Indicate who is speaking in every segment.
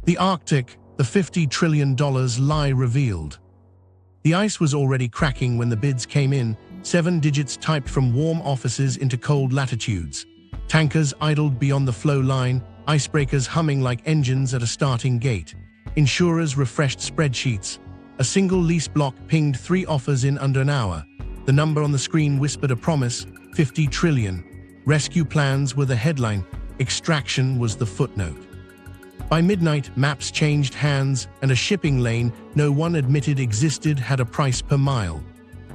Speaker 1: The Arctic, the $50 trillion lie revealed. The ice was already cracking when the bids came in, 7 digits typed from warm offices into cold latitudes. Tankers idled beyond the flow line, icebreakers humming like engines at a starting gate. Insurers refreshed spreadsheets. A single lease block pinged 3 offers in under an hour. The number on the screen whispered a promise, 50 trillion. Rescue plans were the headline, extraction was the footnote. By midnight, maps changed hands, and a shipping lane no one admitted existed had a price per mile.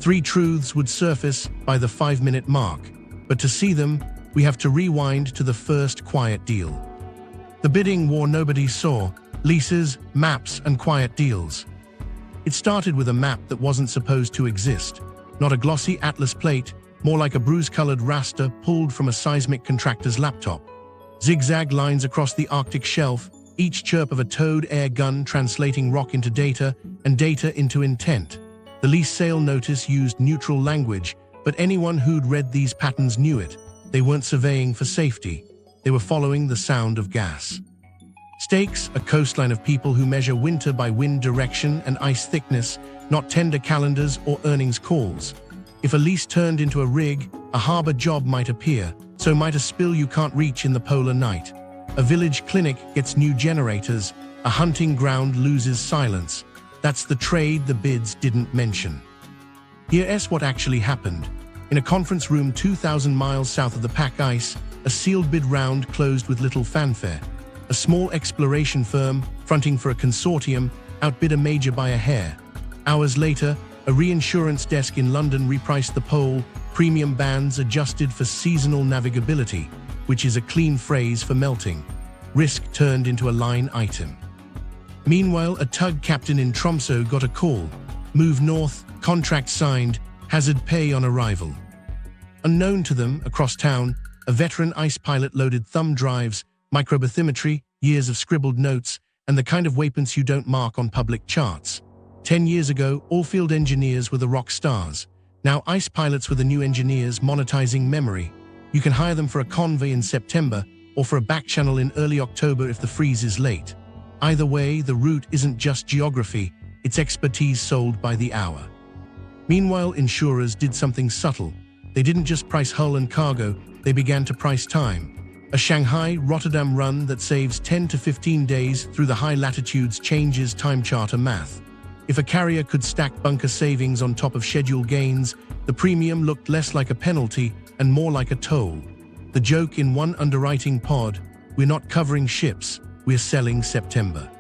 Speaker 1: 3 truths would surface by the 5-minute mark, but to see them, we have to rewind to the first quiet deal. The bidding war nobody saw, leases, maps, and quiet deals. It started with a map that wasn't supposed to exist. Not a glossy atlas plate, more like a bruise-colored raster pulled from a seismic contractor's laptop. Zigzag lines across the Arctic shelf, each chirp of a towed air gun translating rock into data and data into intent. The lease sale notice used neutral language, but anyone who'd read these patterns knew it. They weren't surveying for safety. They were following the sound of gas. Stakes, a coastline of people who measure winter by wind direction and ice thickness, not tender calendars or earnings calls. If a lease turned into a rig, a harbor job might appear, so might a spill you can't reach in the polar night. A village clinic gets new generators, a hunting ground loses silence. That's the trade the bids didn't mention. Here's what actually happened. In a conference room 2,000 miles south of the pack ice, a sealed bid round closed with little fanfare. A small exploration firm, fronting for a consortium, outbid a major by a hair. Hours later, a reinsurance desk in London repriced the poll, premium bands adjusted for seasonal navigability, which is a clean phrase for melting. Risk turned into a line item. Meanwhile, a tug captain in Tromsø got a call. Move north, contract signed, hazard pay on arrival. Unknown to them, across town, a veteran ice pilot loaded thumb drives, microbathymetry, years of scribbled notes, and the kind of weapons you don't mark on public charts. 10 years ago, all field engineers were the rock stars. Now ice pilots were the new engineers monetizing memory. You can hire them for a convoy in September or for a back channel in early October if the freeze is late. Either way, the route isn't just geography, it's expertise sold by the hour. Meanwhile, insurers did something subtle. They didn't just price hull and cargo, they began to price time. A Shanghai-Rotterdam run that saves 10 to 15 days through the high latitudes changes time charter math. If a carrier could stack bunker savings on top of schedule gains, the premium looked less like a penalty and more like a toll. The joke in one underwriting pod, we're not covering ships, we're selling September.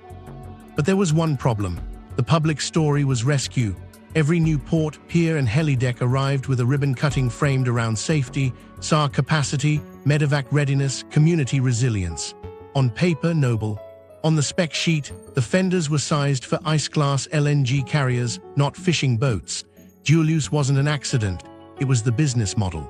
Speaker 1: But there was one problem. The public story was rescue. Every new port, pier and helideck arrived with a ribbon cutting framed around safety, SAR capacity, medevac readiness, community resilience. On paper, noble. On the spec sheet, the fenders were sized for ice-class LNG carriers, not fishing boats. Dual use wasn't an accident, it was the business model.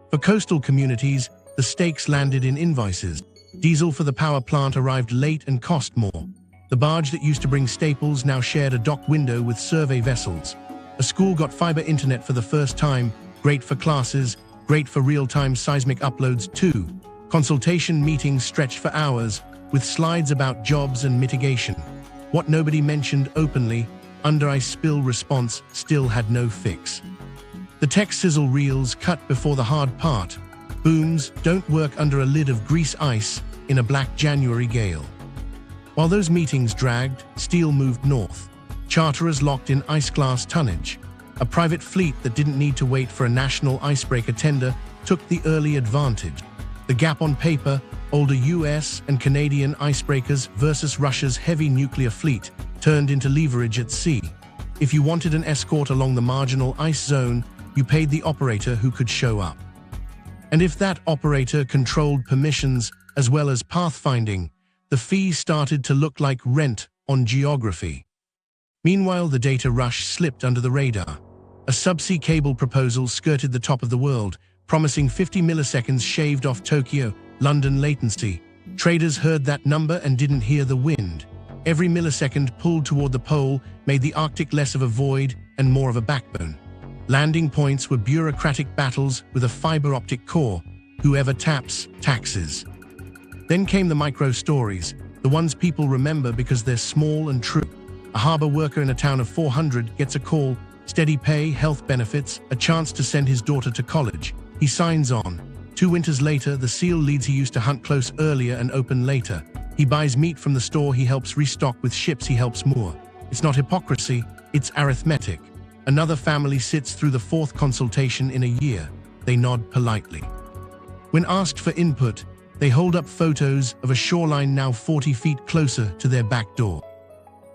Speaker 1: For coastal communities, the stakes landed in invoices. Diesel for the power plant arrived late and cost more. The barge that used to bring staples now shared a dock window with survey vessels. A school got fiber internet for the first time, great for classes, great for real-time seismic uploads too. Consultation meetings stretched for hours, with slides about jobs and mitigation. What nobody mentioned openly, under ice spill response still had no fix. The tech sizzle reels cut before the hard part. Booms don't work under a lid of grease ice in a black January gale. While those meetings dragged, steel moved north. Charterers locked in ice-class tonnage. A private fleet that didn't need to wait for a national icebreaker tender took the early advantage. The gap on paper, older US and Canadian icebreakers versus Russia's heavy nuclear fleet, turned into leverage at sea. If you wanted an escort along the marginal ice zone, you paid the operator who could show up. And if that operator controlled permissions as well as pathfinding, the fee started to look like rent on geography. Meanwhile, the data rush slipped under the radar. A subsea cable proposal skirted the top of the world, promising 50 milliseconds shaved off Tokyo, London latency. Traders heard that number and didn't hear the wind. Every millisecond pulled toward the pole made the Arctic less of a void and more of a backbone. Landing points were bureaucratic battles with a fiber optic core. Whoever taps, taxes. Then came the micro stories, The ones people remember because they're small and true. A harbor worker in a town of 400 gets a call, steady pay, health benefits, a chance to send his daughter to college. He signs on. 2 winters later, the seal leads he used to hunt close earlier and open later. He buys meat from the store he helps restock with ships he helps moor. It's not hypocrisy, it's arithmetic. Another family sits through the 4th consultation in a year. They nod politely. When asked for input, they hold up photos of a shoreline now 40 feet closer to their back door.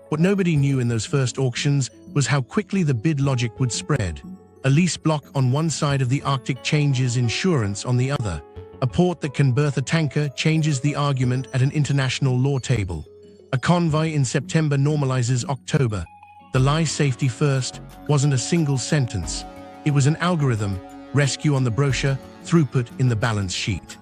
Speaker 1: What nobody knew in those first auctions was how quickly the bid logic would spread. A lease block on one side of the Arctic changes insurance on the other. A port that can berth a tanker changes the argument at an international law table. A convoy in September normalizes October. The lie safety first wasn't a single sentence. It was an algorithm, rescue on the brochure, throughput in the balance sheet.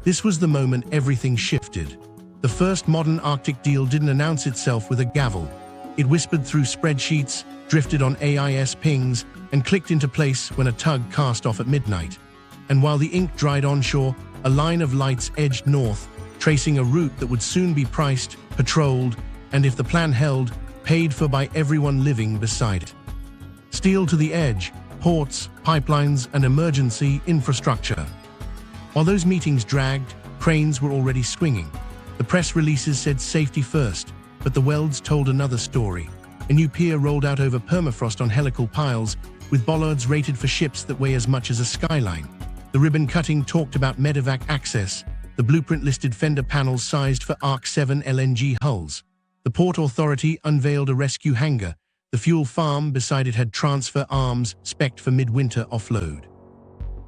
Speaker 1: This was the moment everything shifted. The first modern Arctic deal didn't announce itself with a gavel. It whispered through spreadsheets, drifted on AIS pings, and clicked into place when a tug cast off at midnight. And while the ink dried onshore, a line of lights edged north, tracing a route that would soon be priced, patrolled, and if the plan held, paid for by everyone living beside it. Steel to the edge, ports, pipelines, and emergency infrastructure. While those meetings dragged, cranes were already swinging. The press releases said safety first, but the welds told another story. A new pier rolled out over permafrost on helical piles, with bollards rated for ships that weigh as much as a skyline. The ribbon cutting talked about medevac access. The blueprint listed fender panels sized for Arc 7 LNG hulls. The Port Authority unveiled a rescue hangar. The fuel farm beside it had transfer arms spec'd for midwinter offload.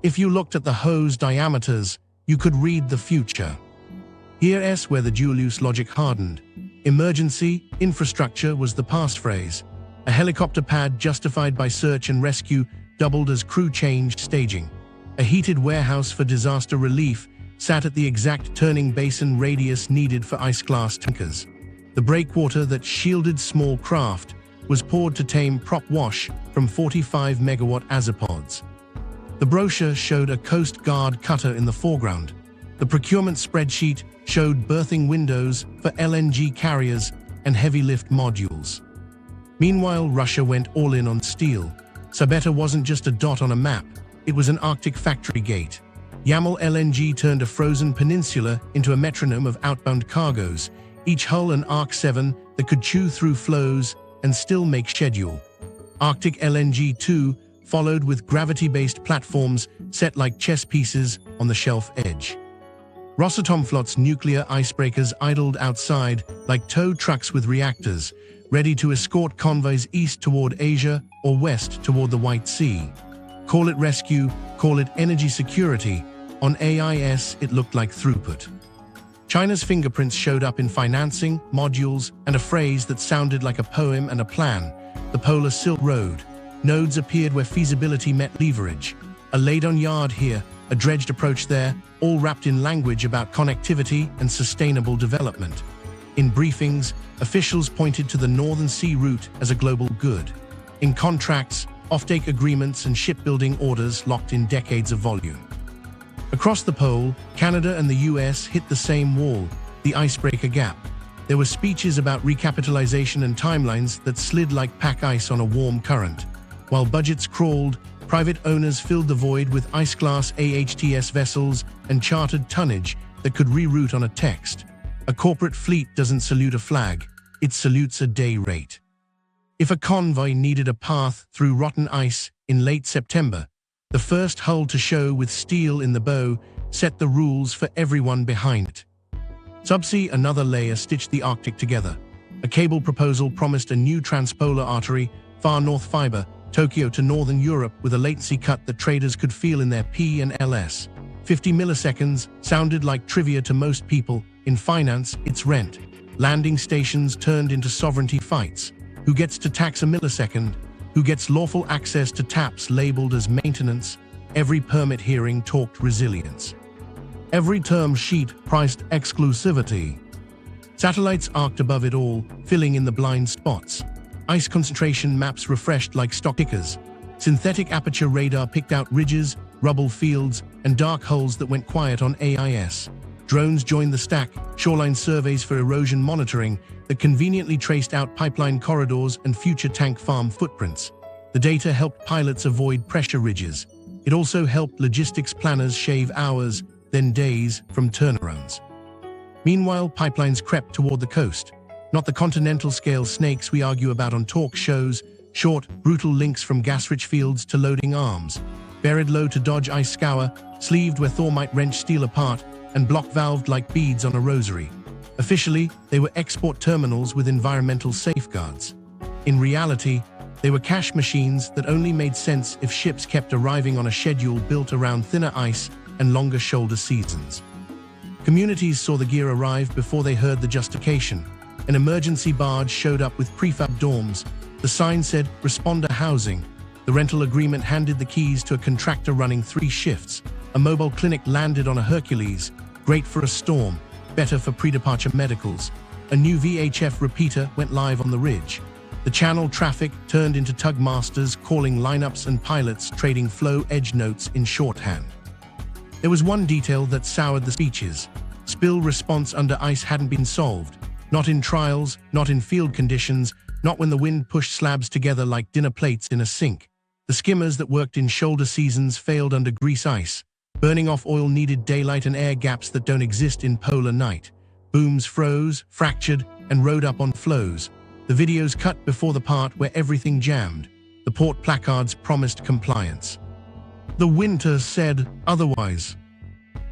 Speaker 1: If you looked at the hose diameters, you could read the future. Here's where the dual-use logic hardened. Emergency infrastructure was the passphrase. A helicopter pad justified by search and rescue doubled as crew change staging. A heated warehouse for disaster relief sat at the exact turning basin radius needed for ice-class tankers. The breakwater that shielded small craft was poured to tame prop wash from 45-megawatt azipods. The brochure showed a Coast Guard cutter in the foreground. The procurement spreadsheet showed berthing windows for LNG carriers and heavy-lift modules. Meanwhile, Russia went all in on steel. Sabetta wasn't just a dot on a map, it was an Arctic factory gate. Yamal LNG turned a frozen peninsula into a metronome of outbound cargoes, each hull an Arc 7 that could chew through flows and still make schedule. Arctic LNG 2 followed with gravity-based platforms set like chess pieces on the shelf edge. Rosatomflot's nuclear icebreakers idled outside like tow trucks with reactors, ready to escort convoys east toward Asia or west toward the White Sea. Call it rescue, call it energy security. On AIS, it looked like throughput. China's fingerprints showed up in financing, modules, and a phrase that sounded like a poem and a plan: the Polar Silk Road. Nodes appeared where feasibility met leverage. A laid-on yard here, a dredged approach there, all wrapped in language about connectivity and sustainable development. In briefings, officials pointed to the Northern Sea route as a global good. In contracts, offtake agreements and shipbuilding orders locked in decades of volume. Across the pole, Canada and the US hit the same wall, the icebreaker gap. There were speeches about recapitalization and timelines that slid like pack ice on a warm current. While budgets crawled, private owners filled the void with ice-class AHTS vessels and chartered tonnage that could reroute on a text. A corporate fleet doesn't salute a flag, it salutes a day rate. If a convoy needed a path through rotten ice in late September, the first hull to show with steel in the bow set the rules for everyone behind it. Subsea, another layer, stitched the Arctic together. A cable proposal promised a new transpolar artery, far north fiber, Tokyo to northern Europe, with a latency cut that traders could feel in their P and LS. 50 milliseconds sounded like trivia to most people. In finance, it's rent. Landing stations turned into sovereignty fights. Who gets to tax a millisecond? Who gets lawful access to taps labeled as maintenance? Every permit hearing talked resilience. Every term sheet priced exclusivity. Satellites arced above it all, filling in the blind spots. Ice concentration maps refreshed like stock tickers. Synthetic aperture radar picked out ridges, rubble fields, and dark holes that went quiet on AIS. Drones joined the stack, shoreline surveys for erosion monitoring that conveniently traced out pipeline corridors and future tank farm footprints. The data helped pilots avoid pressure ridges. It also helped logistics planners shave hours, then days, from turnarounds. Meanwhile, pipelines crept toward the coast. Not the continental-scale snakes we argue about on talk shows, short, brutal links from gas-rich fields to loading arms, buried low to dodge ice scour, sleeved where Thor might wrench steel apart, and block-valved like beads on a rosary. Officially, they were export terminals with environmental safeguards. In reality, they were cash machines that only made sense if ships kept arriving on a schedule built around thinner ice and longer shoulder seasons. Communities saw the gear arrive before they heard the justification. An emergency barge showed up with prefab dorms. The sign said, "Responder housing." The rental agreement handed the keys to a contractor running 3 shifts. A mobile clinic landed on a Hercules, great for a storm, better for pre-departure medicals. A new VHF repeater went live on the ridge. The channel traffic turned into tug masters calling lineups and pilots trading flow edge notes in shorthand. There was one detail that soured the speeches. Spill response under ice hadn't been solved. Not in trials, not in field conditions, not when the wind pushed slabs together like dinner plates in a sink. The skimmers that worked in shoulder seasons failed under grease ice. Burning off oil needed daylight and air gaps that don't exist in polar night. Booms froze, fractured, and rode up on flows. The videos cut before the part where everything jammed. The port placards promised compliance. The winter said otherwise.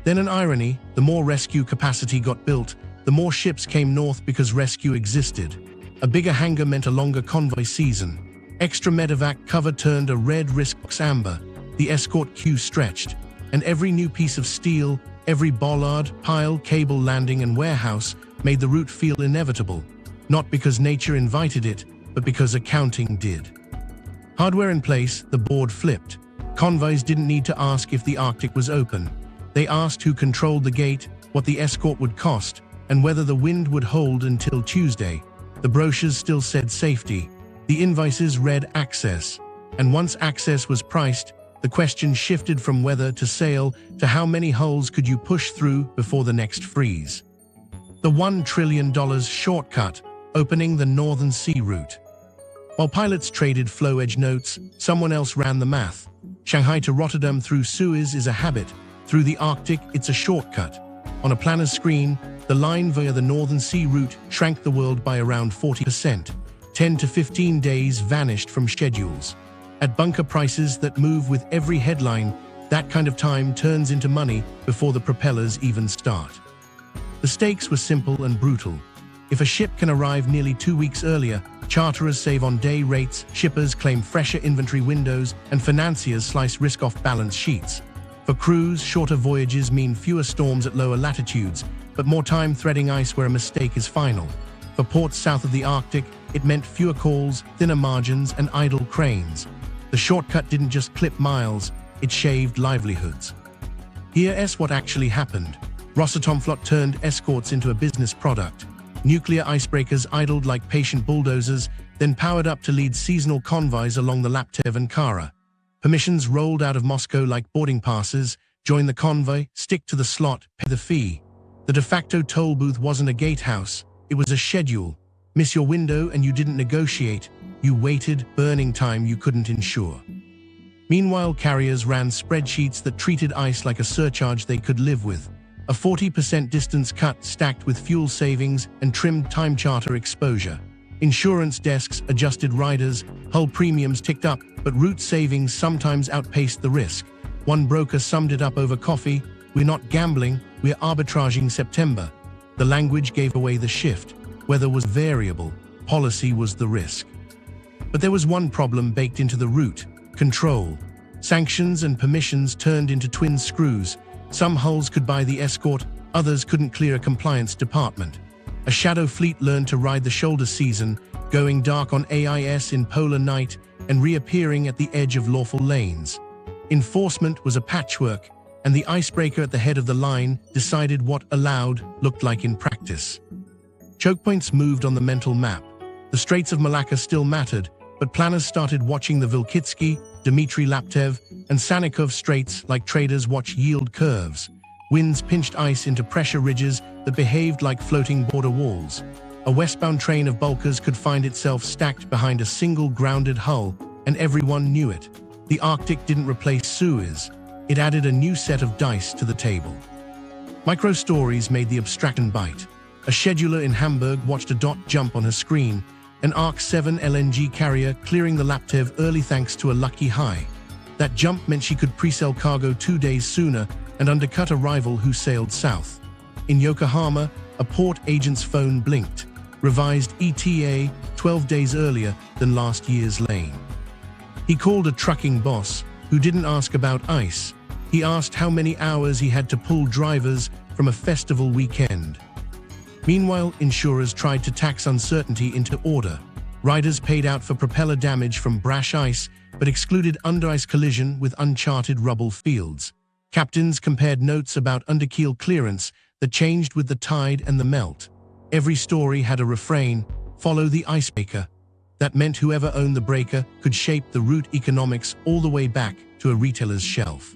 Speaker 1: Then an irony, the more rescue capacity got built, the more ships came north because rescue existed. A bigger hangar meant a longer convoy season. Extra medevac cover turned a red risk amber. The escort queue stretched. And every new piece of steel, every bollard, pile, cable landing and warehouse made the route feel inevitable. Not because nature invited it, but because accounting did. Hardware in place, the board flipped. Convoys didn't need to ask if the Arctic was open. They asked who controlled the gate, what the escort would cost, and whether the wind would hold until Tuesday. The brochures still said safety. The invoices read access. And once access was priced, the question shifted from whether to sail to how many hulls could you push through before the next freeze. The $1 trillion shortcut, opening the Northern Sea route. While pilots traded flow edge notes, someone else ran the math. Shanghai to Rotterdam through Suez is a habit. Through the Arctic, it's a shortcut. On a planner's screen, the line via the Northern Sea route shrank the world by around 40%. 10 to 15 days vanished from schedules. At bunker prices that move with every headline, that kind of time turns into money before the propellers even start. The stakes were simple and brutal. If a ship can arrive nearly 2 weeks earlier, charterers save on day rates, shippers claim fresher inventory windows, and financiers slice risk off balance sheets. For crews, shorter voyages mean fewer storms at lower latitudes, but more time threading ice where a mistake is final. For ports south of the Arctic, it meant fewer calls, thinner margins, and idle cranes. The shortcut didn't just clip miles, it shaved livelihoods. Here's what actually happened. Rosatomflot turned escorts into a business product. Nuclear icebreakers idled like patient bulldozers, then powered up to lead seasonal convoys along the Laptev and Kara. Permissions rolled out of Moscow like boarding passes: join the convoy, stick to the slot, pay the fee. The de facto toll booth wasn't a gatehouse, it was a schedule. Miss your window and you didn't negotiate. You waited, burning time you couldn't insure. Meanwhile, carriers ran spreadsheets that treated ice like a surcharge they could live with. A 40% distance cut stacked with fuel savings and trimmed time charter exposure. Insurance desks adjusted riders, hull premiums ticked up, but route savings sometimes outpaced the risk. One broker summed it up over coffee: "We're not gambling, we're arbitraging September." The language gave away the shift. Weather was variable, policy was the risk. But there was one problem baked into the route: control. Sanctions and permissions turned into twin screws. Some hulls could buy the escort, others couldn't clear a compliance department. A shadow fleet learned to ride the shoulder season, going dark on AIS in polar night and reappearing at the edge of lawful lanes. Enforcement was a patchwork, and the icebreaker at the head of the line decided what allowed looked like in practice. Choke points moved on the mental map. The Straits of Malacca still mattered, but planners started watching the Vilkitsky, Dmitry Laptev, and Sannikov Straits like traders watch yield curves. Winds pinched ice into pressure ridges that behaved like floating border walls. A westbound train of bulkers could find itself stacked behind a single grounded hull, and everyone knew it. The Arctic didn't replace Suez. It added a new set of dice to the table. Micro-stories made the abstraction bite. A scheduler in Hamburg watched a dot jump on her screen, an ARC-7 LNG carrier clearing the Laptev early thanks to a lucky high. That jump meant she could pre-sell cargo 2 days sooner and undercut a rival who sailed south. In Yokohama, a port agent's phone blinked, revised ETA 12 days earlier than last year's lane. He called a trucking boss who didn't ask about ice. He asked how many hours he had to pull drivers from a festival weekend. Meanwhile, insurers tried to tax uncertainty into order. Riders paid out for propeller damage from brash ice, but excluded under-ice collision with uncharted rubble fields. Captains compared notes about underkeel clearance that changed with the tide and the melt. Every story had a refrain, "Follow the icebreaker." That meant whoever owned the breaker could shape the route economics all the way back to a retailer's shelf.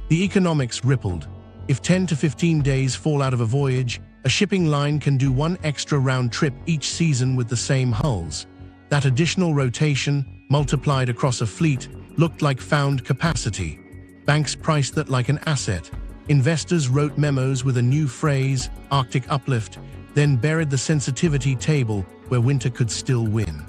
Speaker 1: The economics rippled. If 10 to 15 days fall out of a voyage, a shipping line can do one extra round trip each season with the same hulls. That additional rotation, multiplied across a fleet, looked like found capacity. Banks priced that like an asset. Investors wrote memos with a new phrase, Arctic uplift, then buried the sensitivity table where winter could still win.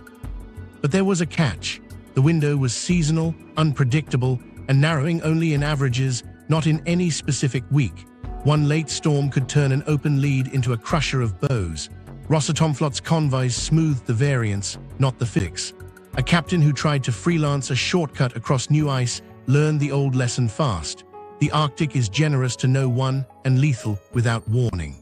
Speaker 1: But there was a catch. The window was seasonal, unpredictable, and narrowing only in averages, not in any specific week. One late storm could turn an open lead into a crusher of bows. Rosatomflot's convoys smoothed the variance, not the physics. A captain who tried to freelance a shortcut across new ice learned the old lesson fast. The Arctic is generous to no one and lethal without warning.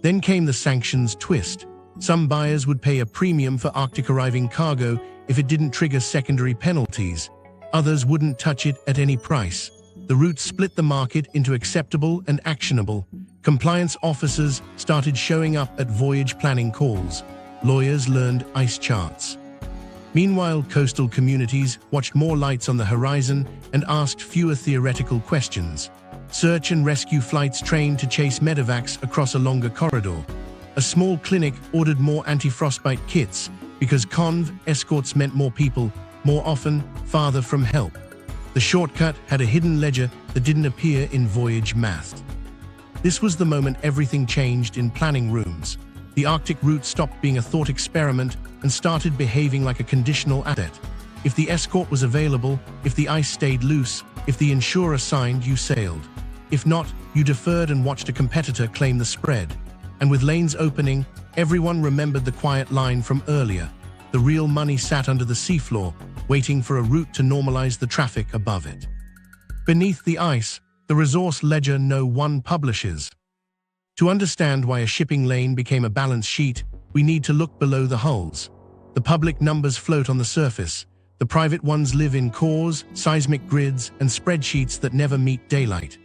Speaker 1: Then came the sanctions twist. Some buyers would pay a premium for Arctic-arriving cargo if it didn't trigger secondary penalties. Others wouldn't touch it at any price. The route split the market into acceptable and actionable. Compliance officers started showing up at voyage planning calls. Lawyers learned ice charts. Meanwhile, coastal communities watched more lights on the horizon and asked fewer theoretical questions. Search and rescue flights trained to chase medevacs across a longer corridor. A small clinic ordered more anti-frostbite kits because conv escorts meant more people, more often, farther from help. The shortcut had a hidden ledger that didn't appear in voyage math. This was the moment everything changed in planning rooms. The Arctic route stopped being a thought experiment and started behaving like a conditional asset. If the escort was available, if the ice stayed loose, if the insurer signed, you sailed. If not, you deferred and watched a competitor claim the spread. And with lanes opening, everyone remembered the quiet line from earlier. The real money sat under the seafloor, waiting for a route to normalize the traffic above it. Beneath the ice, the resource ledger no one publishes. To understand why a shipping lane became a balance sheet, we need to look below the hulls. The public numbers float on the surface. The private ones live in cores, seismic grids, and spreadsheets that never meet daylight.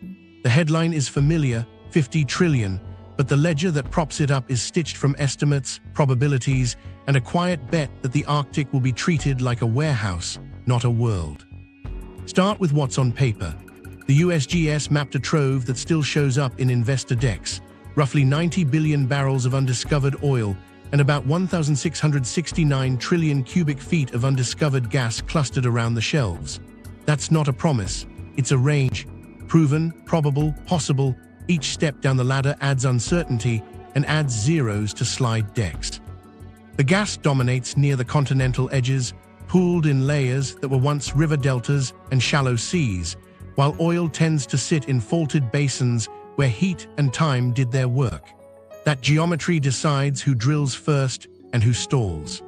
Speaker 1: The headline is familiar, 50 trillion, but the ledger that props it up is stitched from estimates, probabilities, and a quiet bet that the Arctic will be treated like a warehouse, not a world. Start with what's on paper. The USGS mapped a trove that still shows up in investor decks, roughly 90 billion barrels of undiscovered oil and about 1,669 trillion cubic feet of undiscovered gas clustered around the shelves. That's not a promise, it's a range. Proven, probable, possible. Each step down the ladder adds uncertainty and adds zeros to slide decks. The gas dominates near the continental edges, pooled in layers that were once river deltas and shallow seas, while oil tends to sit in faulted basins where heat and time did their work. That geometry decides who drills first and who stalls.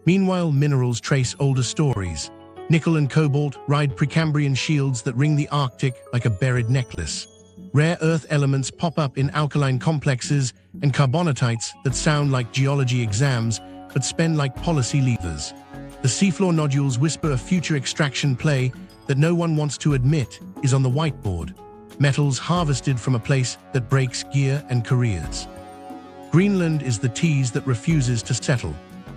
Speaker 1: Meanwhile, minerals trace older stories. Nickel and cobalt ride Precambrian shields that ring the Arctic like a buried necklace. Rare earth elements pop up in alkaline complexes and carbonatites that sound like geology exams but spin like policy levers. The seafloor nodules whisper a future extraction play that no one wants to admit is on the whiteboard. Metals harvested from a place that breaks gear and careers. Greenland is the tease that refuses to settle.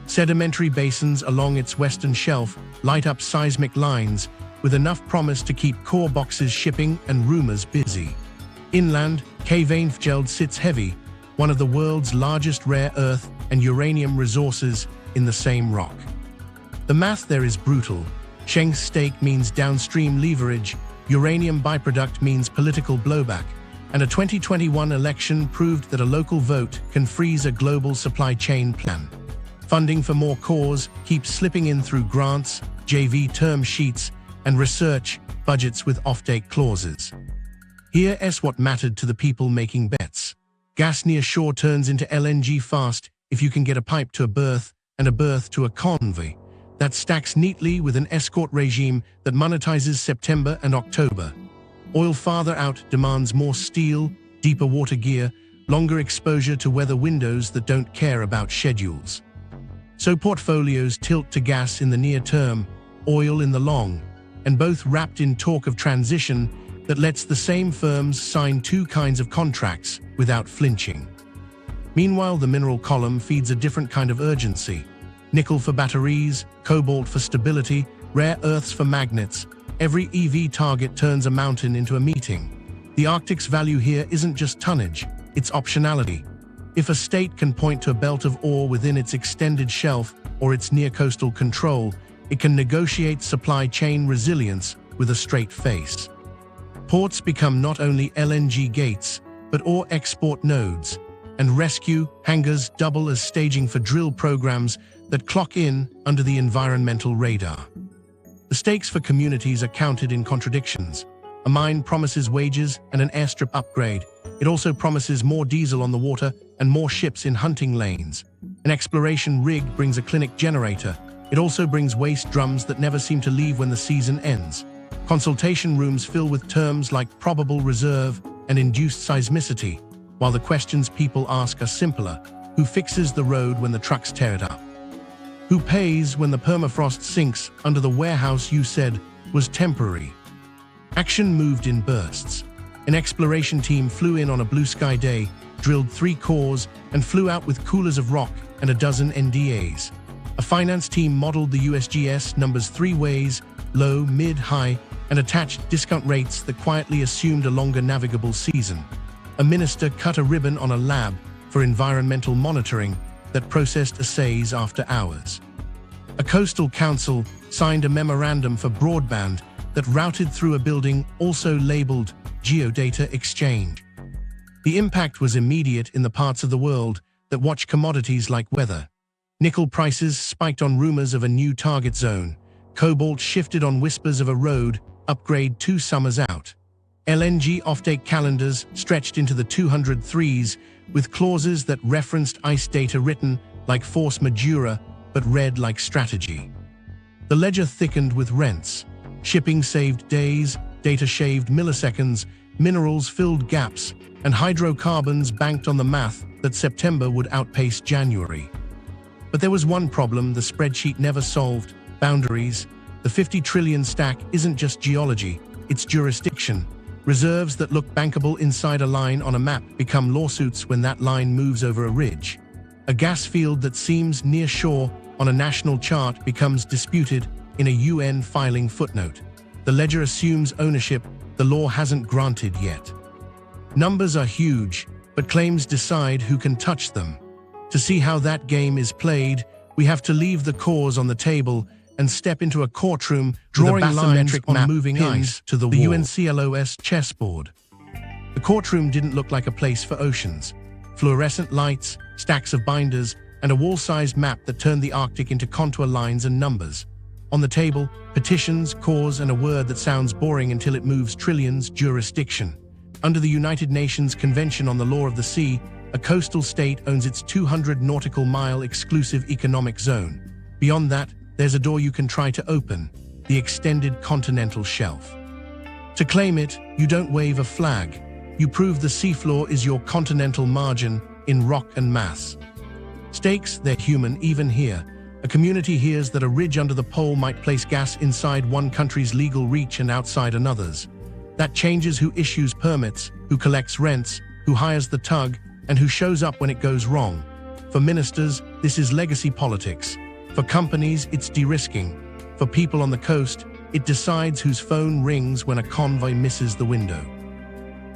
Speaker 1: Sedimentary basins along its western shelf light up seismic lines with enough promise to keep core boxes shipping and rumors busy. Inland, Kvanefjeld sits heavy, one of the world's largest rare earth and uranium resources in the same rock. The math there is brutal. Shenghe's stake means downstream leverage, uranium byproduct means political blowback, and a 2021 election proved that a local vote can freeze a global supply chain plan. Funding for more cores keeps slipping in through grants, JV term sheets, and research budgets with offtake clauses. Here's what mattered to the people making bets. Gas near shore turns into LNG fast if you can get a pipe to a berth and a berth to a convoy. That stacks neatly with an escort regime that monetizes September and October. Oil farther out demands more steel, deeper water gear, longer exposure to weather windows that don't care about schedules. So portfolios tilt to gas in the near term, oil in the long, and both wrapped in talk of transition that lets the same firms sign two kinds of contracts without flinching. Meanwhile, the mineral column feeds a different kind of urgency. Nickel for batteries, cobalt for stability, rare earths for magnets. Every EV target turns a mountain into a meeting. The Arctic's value here isn't just tonnage, it's optionality. If a state can point to a belt of ore within its extended shelf or its near-coastal control, it can negotiate supply chain resilience with a straight face. Ports become not only LNG gates, but ore export nodes, and rescue hangars double as staging for drill programs that clock in under the environmental radar. The stakes for communities are counted in contradictions. A mine promises wages and an airstrip upgrade. It also promises more diesel on the water and more ships in hunting lanes. An exploration rig brings a clinic generator. It also brings waste drums that never seem to leave when the season ends. Consultation rooms fill with terms like probable reserve and induced seismicity, while the questions people ask are simpler. Who fixes the road when the trucks tear it up? Who pays when the permafrost sinks under the warehouse you said was temporary? Action moved in bursts. An exploration team flew in on a blue sky day, drilled 3 cores, and flew out with coolers of rock and a dozen NDAs. A finance team modeled the USGS numbers 3 ways, low, mid, high, and attached discount rates that quietly assumed a longer navigable season. A minister cut a ribbon on a lab for environmental monitoring that processed assays after hours. A coastal council signed a memorandum for broadband that routed through a building also labeled Geodata Exchange. The impact was immediate in the parts of the world that watch commodities like weather. Nickel prices spiked on rumors of a new target zone. Cobalt shifted on whispers of a road upgrade 2 summers out. LNG offtake calendars stretched into the 203s with clauses that referenced ICE data written like force majeure but read like strategy. The ledger thickened with rents. Shipping saved days, data shaved milliseconds, minerals filled gaps, and hydrocarbons banked on the math that September would outpace January. But there was one problem the spreadsheet never solved: boundaries. The 50 trillion stack isn't just geology, it's jurisdiction. Reserves that look bankable inside a line on a map become lawsuits when that line moves over a ridge. A gas field that seems near shore on a national chart becomes disputed in a UN filing footnote. The ledger assumes ownership the law hasn't granted yet. Numbers are huge, but claims decide who can touch them. To see how that game is played, we have to leave the cores on the table and step into a courtroom drawing lines on moving ice to the UNCLOS chessboard. The courtroom didn't look like a place for oceans. Fluorescent lights, stacks of binders, and a wall-sized map that turned the Arctic into contour lines and numbers. On the table, petitions, cores, and a word that sounds boring until it moves trillions: jurisdiction. Under the United Nations Convention on the Law of the Sea, a coastal state owns its 200 nautical mile exclusive economic zone. Beyond that, there's a door you can try to open: the extended continental shelf. To claim it, you don't wave a flag. You prove the seafloor is your continental margin in rock and mass. Stakes, they're human even here. A community hears that a ridge under the pole might place gas inside one country's legal reach and outside another's. That changes who issues permits, who collects rents, who hires the tug, and who shows up when it goes wrong. For ministers, this is legacy politics. For companies, it's de-risking. For people on the coast, it decides whose phone rings when a convoy misses the window.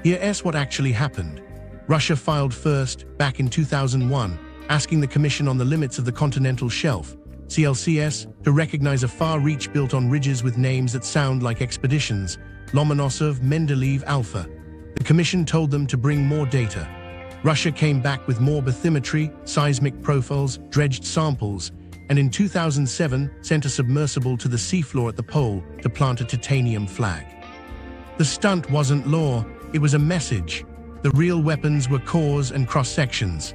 Speaker 1: Here's what actually happened. Russia filed first, back in 2001, asking the Commission on the Limits of the Continental Shelf, CLCS, to recognize a far reach built on ridges with names that sound like expeditions, Lomonosov, Mendeleev, Alpha. The Commission told them to bring more data. Russia came back with more bathymetry, seismic profiles, dredged samples, and in 2007 sent a submersible to the seafloor at the pole to plant a titanium flag. The stunt wasn't law, it was a message. The real weapons were cores and cross-sections.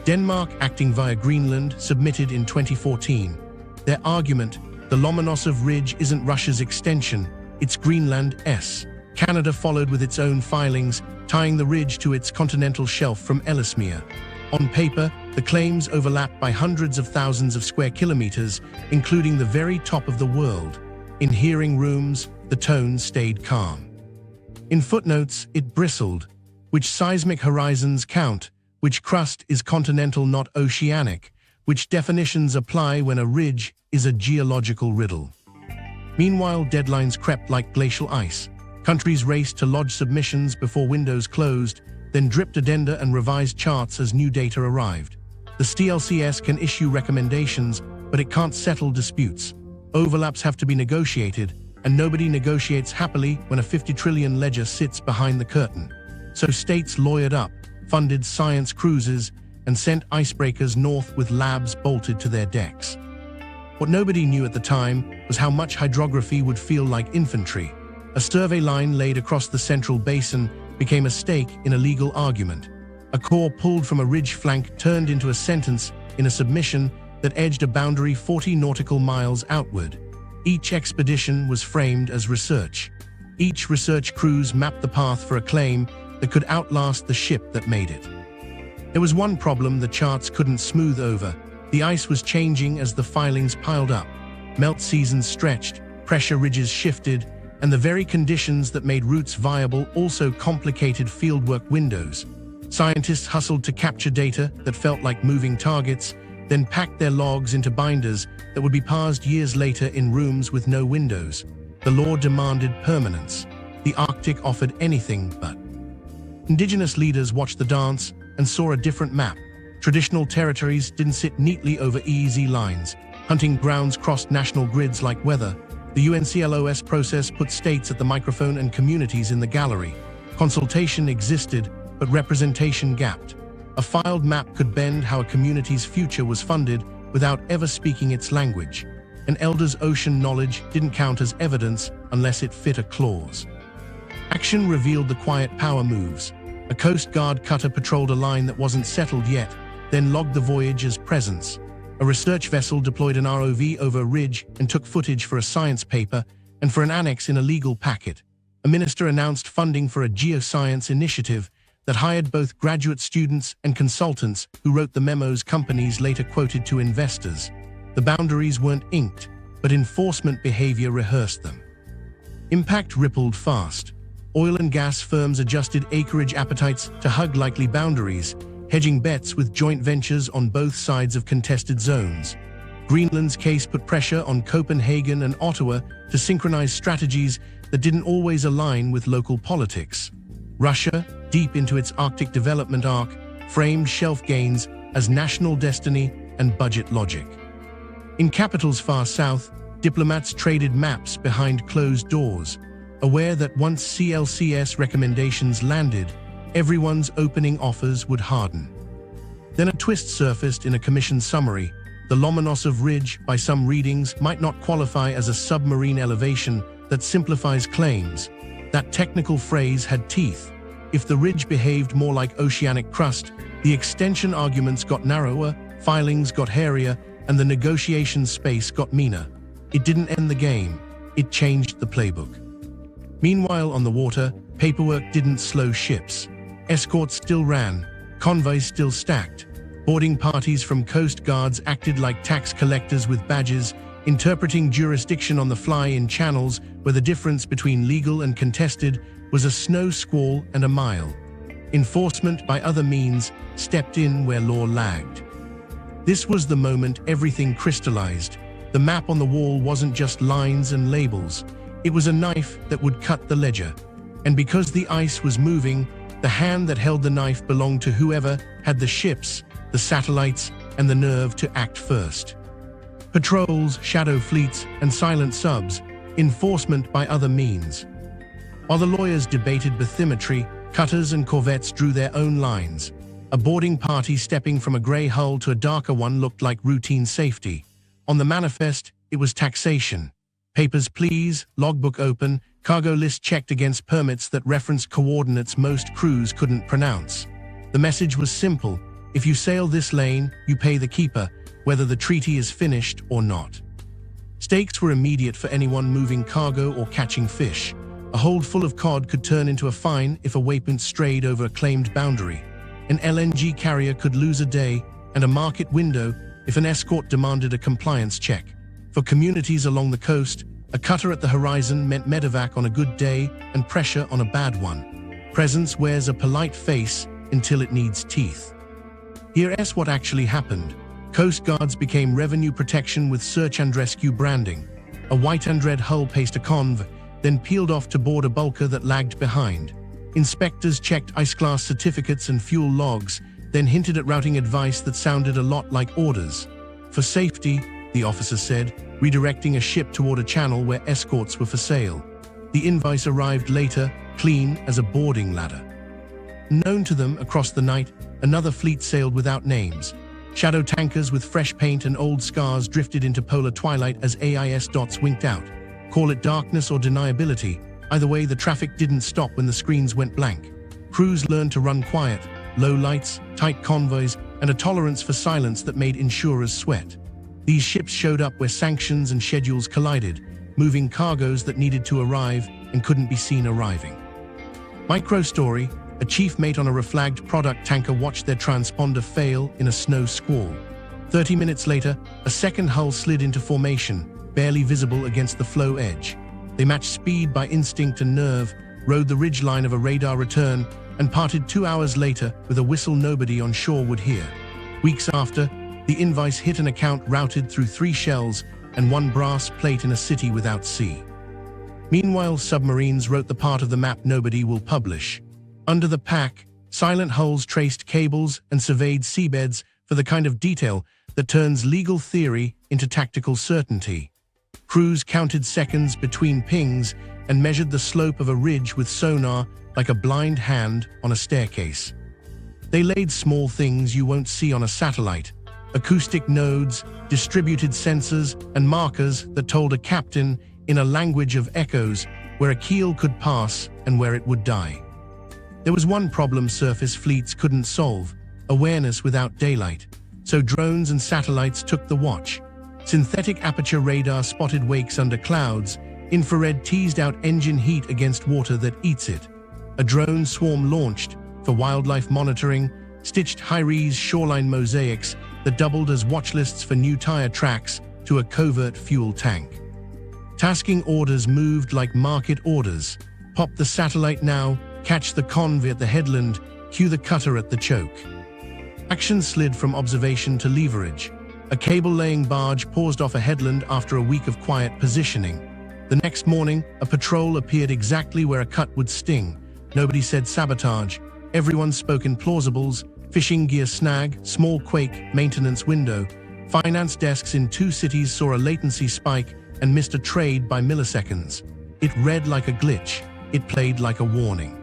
Speaker 1: Denmark, acting via Greenland, submitted in 2014. Their argument, the Lomonosov Ridge isn't Russia's extension, it's Greenland's. Canada followed with its own filings, tying the ridge to its continental shelf from Ellesmere. On paper, the claims overlap by hundreds of thousands of square kilometers, including the very top of the world. In hearing rooms, the tone stayed calm. In footnotes, it bristled. Which seismic horizons count? Which crust is continental, not oceanic? Which definitions apply when a ridge is a geological riddle? Meanwhile, deadlines crept like glacial ice. Countries raced to lodge submissions before windows closed, then dripped addenda and revised charts as new data arrived. The CLCS can issue recommendations, but it can't settle disputes. Overlaps have to be negotiated, and nobody negotiates happily when a 50 trillion ledger sits behind the curtain. So states lawyered up, funded science cruises, and sent icebreakers north with labs bolted to their decks. What nobody knew at the time was how much hydrography would feel like infantry. A survey line laid across the central basin became a stake in a legal argument. A core pulled from a ridge flank turned into a sentence in a submission that edged a boundary 40 nautical miles outward. Each expedition was framed as research. Each research cruise mapped the path for a claim that could outlast the ship that made it. There was one problem the charts couldn't smooth over. The ice was changing as the filings piled up. Melt seasons stretched, pressure ridges shifted, and the very conditions that made routes viable also complicated fieldwork windows. Scientists hustled to capture data that felt like moving targets, then packed their logs into binders that would be parsed years later in rooms with no windows. The law demanded permanence. The Arctic offered anything but. Indigenous leaders watched the dance and saw a different map. Traditional territories didn't sit neatly over EEZ lines. Hunting grounds crossed national grids like weather. The UNCLOS process put states at the microphone and communities in the gallery. Consultation existed, but representation gapped. A filed map could bend how a community's future was funded without ever speaking its language. An elder's ocean knowledge didn't count as evidence unless it fit a clause. Action revealed the quiet power moves. A Coast Guard cutter patrolled a line that wasn't settled yet, then logged the voyage as presence. A research vessel deployed an ROV over a ridge and took footage for a science paper and for an annex in a legal packet. A minister announced funding for a geoscience initiative that hired both graduate students and consultants who wrote the memos companies later quoted to investors. The boundaries weren't inked, but enforcement behavior rehearsed them. Impact rippled fast. Oil and gas firms adjusted acreage appetites to hug likely boundaries, hedging bets with joint ventures on both sides of contested zones. Greenland's case put pressure on Copenhagen and Ottawa to synchronize strategies that didn't always align with local politics. Russia, deep into its Arctic development arc, framed shelf gains as national destiny and budget logic. In capitals far south, diplomats traded maps behind closed doors, aware that once CLCS recommendations landed, everyone's opening offers would harden. Then a twist surfaced in a commission summary. The Lomonosov Ridge, by some readings, might not qualify as a submarine elevation that simplifies claims. That technical phrase had teeth. If the ridge behaved more like oceanic crust, the extension arguments got narrower, filings got hairier, and the negotiation space got meaner. It didn't end the game, it changed the playbook. Meanwhile, on the water, paperwork didn't slow ships. Escorts still ran, convoys still stacked. Boarding parties from coast guards acted like tax collectors with badges, interpreting jurisdiction on the fly in channels where the difference between legal and contested was a snow squall and a mile. Enforcement, by other means, stepped in where law lagged. This was the moment everything crystallized. The map on the wall wasn't just lines and labels. It was a knife that would cut the ledger. And because the ice was moving, the hand that held the knife belonged to whoever had the ships, the satellites, and the nerve to act first. Patrols, shadow fleets, and silent subs, enforcement by other means. While the lawyers debated bathymetry, cutters and corvettes drew their own lines. A boarding party stepping from a grey hull to a darker one looked like routine safety. On the manifest, it was taxation. Papers please, logbook open, cargo list checked against permits that referenced coordinates most crews couldn't pronounce. The message was simple: if you sail this lane, you pay the keeper, whether the treaty is finished or not. Stakes were immediate for anyone moving cargo or catching fish. A hold full of cod could turn into a fine if a waypoint strayed over a claimed boundary. An LNG carrier could lose a day and a market window if an escort demanded a compliance check. For communities along the coast, a cutter at the horizon meant medevac on a good day and pressure on a bad one. Presence wears a polite face until it needs teeth. Here's what actually happened. Coast Guards became revenue protection with search and rescue branding. A white and red hull paced a conv, then peeled off to board a bulker that lagged behind. Inspectors checked ice class certificates and fuel logs, then hinted at routing advice that sounded a lot like orders. For safety, the officer said, redirecting a ship toward a channel where escorts were for sale. The invoice arrived later, clean as a boarding ladder. Known to them across the night, another fleet sailed without names. Shadow tankers with fresh paint and old scars drifted into polar twilight as AIS dots winked out. Call it darkness or deniability, either way the traffic didn't stop when the screens went blank. Crews learned to run quiet, low lights, tight convoys, and a tolerance for silence that made insurers sweat. These ships showed up where sanctions and schedules collided, moving cargoes that needed to arrive and couldn't be seen arriving. Micro story: a chief mate on a reflagged product tanker watched their transponder fail in a snow squall. 30 minutes later, a second hull slid into formation, barely visible against the flow edge. They matched speed by instinct and nerve, rode the ridgeline of a radar return, and parted 2 hours later with a whistle nobody on shore would hear. Weeks after, the invoice hit an account routed through 3 shells and 1 brass plate in a city without sea. Meanwhile, submarines wrote the part of the map nobody will publish. Under the pack, silent hulls traced cables and surveyed seabeds for the kind of detail that turns legal theory into tactical certainty. Crews counted seconds between pings and measured the slope of a ridge with sonar like a blind hand on a staircase. They laid small things you won't see on a satellite: acoustic nodes, distributed sensors, and markers that told a captain in a language of echoes where a keel could pass and where it would die. There was one problem surface fleets couldn't solve: awareness without daylight. So drones and satellites took the watch. Synthetic aperture radar spotted wakes under clouds. Infrared teased out engine heat against water that eats it. A drone swarm launched for wildlife monitoring, stitched high-res shoreline mosaics that doubled as watch lists for new tire tracks to a covert fuel tank. Tasking orders moved like market orders. Pop the satellite now, catch the convoy at the headland, cue the cutter at the choke. Action slid from observation to leverage. A cable-laying barge paused off a headland after a week of quiet positioning. The next morning, a patrol appeared exactly where a cut would sting. Nobody said sabotage. Everyone spoke in plausibles: fishing gear snag, small quake, maintenance window. Finance desks in 2 cities saw a latency spike and missed a trade by milliseconds. It read like a glitch. It played like a warning.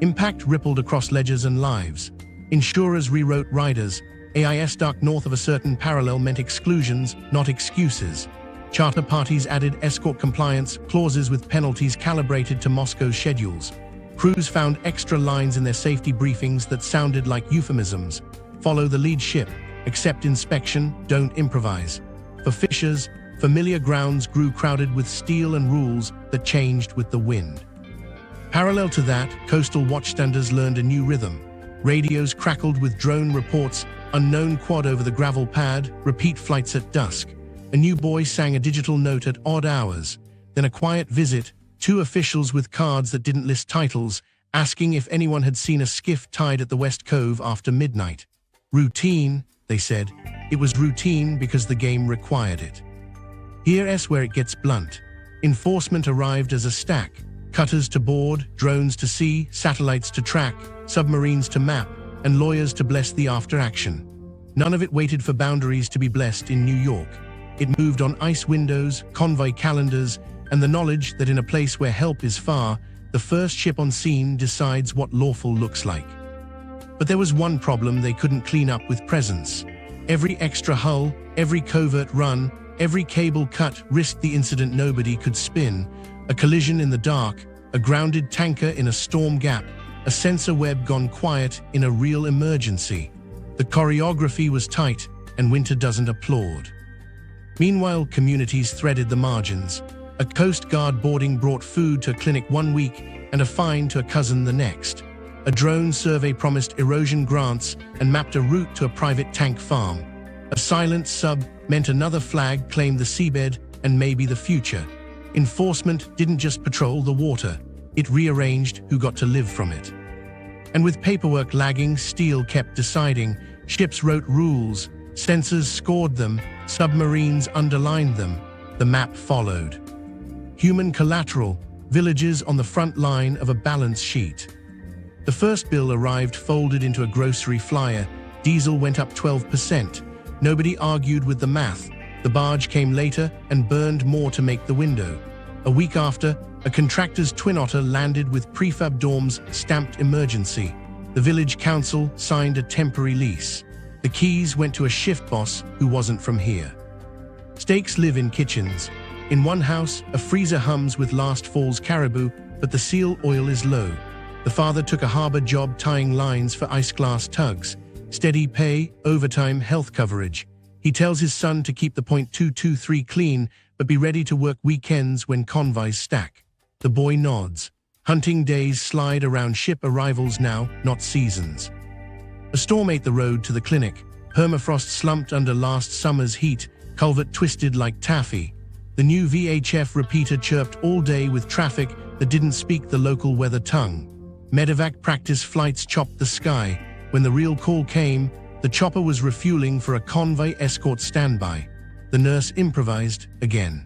Speaker 1: Impact rippled across ledgers and lives. Insurers rewrote riders. AIS docked north of a certain parallel meant exclusions, not excuses. Charter parties added escort compliance clauses with penalties calibrated to Moscow's schedules. Crews found extra lines in their safety briefings that sounded like euphemisms. Follow the lead ship, accept inspection, don't improvise. For fishers, familiar grounds grew crowded with steel and rules that changed with the wind. Parallel to that, coastal watchstanders learned a new rhythm. Radios crackled with drone reports: unknown quad over the gravel pad, repeat flights at dusk. A new boy sang a digital note at odd hours. Then a quiet visit, 2 officials with cards that didn't list titles, asking if anyone had seen a skiff tied at the West Cove after midnight. Routine, they said. It was routine because the game required it. Here's where it gets blunt. Enforcement arrived as a stack. cutters to board, drones to see, satellites to track, submarines to map, and lawyers to bless the after-action. None of it waited for boundaries to be blessed in New York. It moved on ice windows, convoy calendars, and the knowledge that in a place where help is far, the first ship on scene decides what lawful looks like. But there was one problem they couldn't clean up with presence. Every extra hull, every covert run, every cable cut risked the incident nobody could spin. A collision in the dark, a grounded tanker in a storm gap, a sensor web gone quiet in a real emergency. The choreography was tight, and winter doesn't applaud. Meanwhile, communities threaded the margins. A Coast Guard boarding brought food to a clinic one week and a fine to a cousin the next. A drone survey promised erosion grants and mapped a route to a private tank farm. A silent sub meant another flag claimed the seabed and maybe the future. Enforcement didn't just patrol the water, it rearranged who got to live from it. And with paperwork lagging, steel kept deciding. Ships wrote rules, sensors scored them, submarines underlined them. The map followed. Human collateral, villages on the front line of a balance sheet. The first bill arrived folded into a grocery flyer. Diesel went up 12%. Nobody argued with the math. The barge came later and burned more to make the window. A week after, a contractor's twin otter landed with prefab dorms stamped emergency. The village council signed a temporary lease. The keys went to a shift boss who wasn't from here. Stakes live in kitchens. In one house, a freezer hums with last fall's caribou, but the seal oil is low. The father took a harbor job tying lines for ice-glass tugs. Steady pay, overtime, health coverage. He tells his son to keep the .223 clean, but be ready to work weekends when convoys stack. The boy nods. Hunting days slide around ship arrivals now, not seasons. A storm ate the road to the clinic. Permafrost slumped under last summer's heat, culvert twisted like taffy. The new VHF repeater chirped all day with traffic that didn't speak the local weather tongue. Medevac practice flights chopped the sky. When the real call came, the chopper was refueling for a convoy escort standby. The nurse improvised again.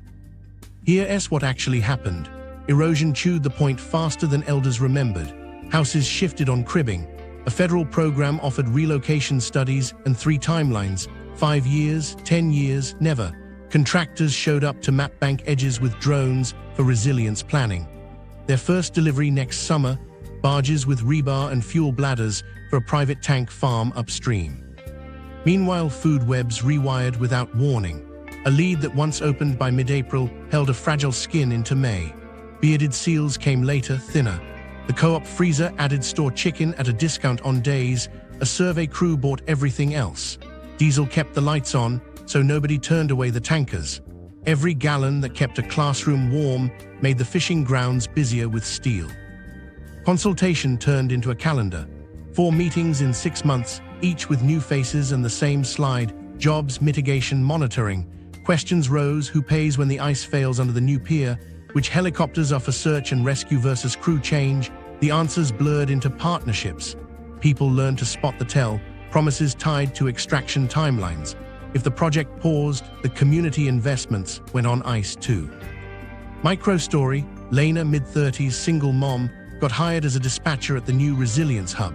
Speaker 1: Here's what actually happened. Erosion chewed the point faster than elders remembered. Houses shifted on cribbing. A federal program offered relocation studies and 3 timelines. 5 years, 10 years, never. Contractors showed up to map bank edges with drones for resilience planning. Their first delivery next summer, barges with rebar and fuel bladders for a private tank farm upstream. Meanwhile, food webs rewired without warning. A lead that once opened by mid-April held a fragile skin into May. Bearded seals came later, thinner. The co-op freezer added store chicken at a discount on days. A survey crew bought everything else. Diesel kept the lights on, so nobody turned away the tankers. Every gallon that kept a classroom warm made the fishing grounds busier with steel. Consultation turned into a calendar. 4 meetings in 6 months, each with new faces and the same slide. Jobs, mitigation, monitoring. Questions rose: who pays when the ice fails under the new pier? Which helicopters are for search and rescue versus crew change? The answers blurred into partnerships. People learned to spot the tell, promises tied to extraction timelines. If the project paused, the community investments went on ice too. Micro story: Lena, mid-30s, single mom, got hired as a dispatcher at the new resilience hub.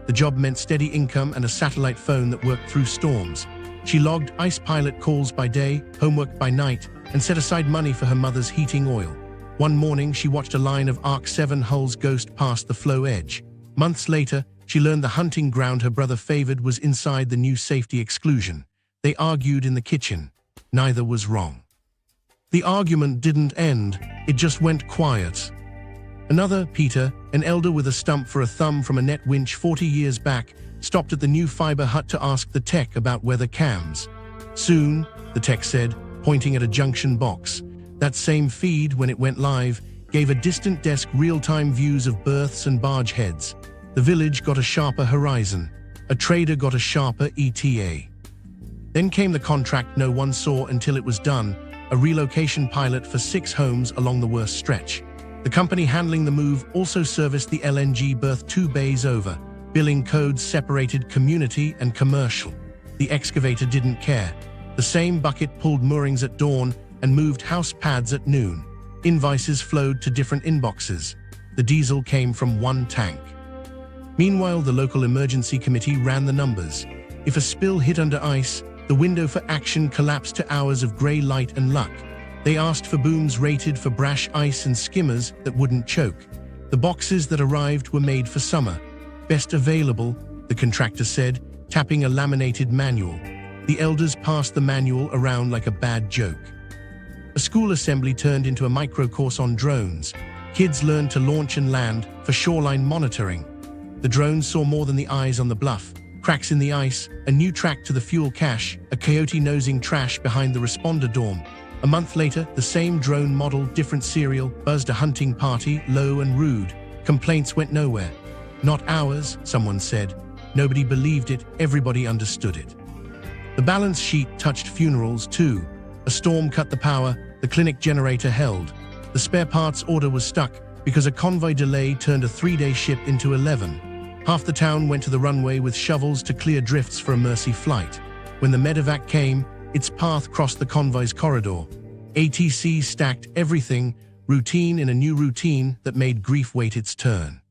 Speaker 1: The job meant steady income and a satellite phone that worked through storms. She logged ice pilot calls by day, homework by night, and set aside money for her mother's heating oil. One morning, she watched a line of Arc 7 hulls ghost past the flow edge. Months later, she learned the hunting ground her brother favored was inside the new safety exclusion. They argued in the kitchen. Neither was wrong. The argument didn't end, it just went quiet. Another, Peter, an elder with a stump for a thumb from a net winch 40 years back, stopped at the new fiber hut to ask the tech about weather cams. Soon, the tech said, pointing at a junction box. That same feed, when it went live, gave a distant desk real-time views of berths and barge heads. The village got a sharper horizon. A trader got a sharper ETA. Then came the contract no one saw until it was done, a relocation pilot for 6 homes along the worst stretch. The company handling the move also serviced the LNG berth 2 bays over. Billing codes separated community and commercial. The excavator didn't care. The same bucket pulled moorings at dawn and moved house pads at noon. Invoices flowed to different inboxes. The diesel came from one tank. Meanwhile, the local emergency committee ran the numbers. If a spill hit under ice, the window for action collapsed to hours of grey light and luck. They asked for booms rated for brash ice and skimmers that wouldn't choke. The boxes that arrived were made for summer. Best available, the contractor said, tapping a laminated manual. The elders passed the manual around like a bad joke. A school assembly turned into a micro course on drones. Kids learned to launch and land for shoreline monitoring. The drones saw more than the eyes on the bluff. Cracks in the ice, a new track to the fuel cache, a coyote nosing trash behind the responder dorm. A month later, the same drone model, different serial, buzzed a hunting party, low and rude. Complaints went nowhere. Not ours, someone said. Nobody believed it, everybody understood it. The balance sheet touched funerals too. A storm cut the power, the clinic generator held. The spare parts order was stuck because a convoy delay turned a 3-day ship into 11. Half the town went to the runway with shovels to clear drifts for a mercy flight. When the medevac came, its path crossed the convoy's corridor. ATC stacked everything, routine in a new routine that made grief wait its turn.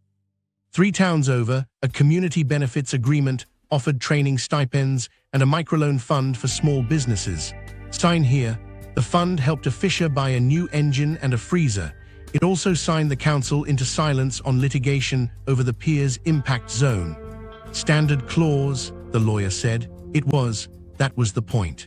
Speaker 1: 3 towns over, a community benefits agreement offered training stipends and a microloan fund for small businesses. Sign here. The fund helped a fisher buy a new engine and a freezer. It also signed the council into silence on litigation over the pier's impact zone. Standard clause, the lawyer said. That was the point.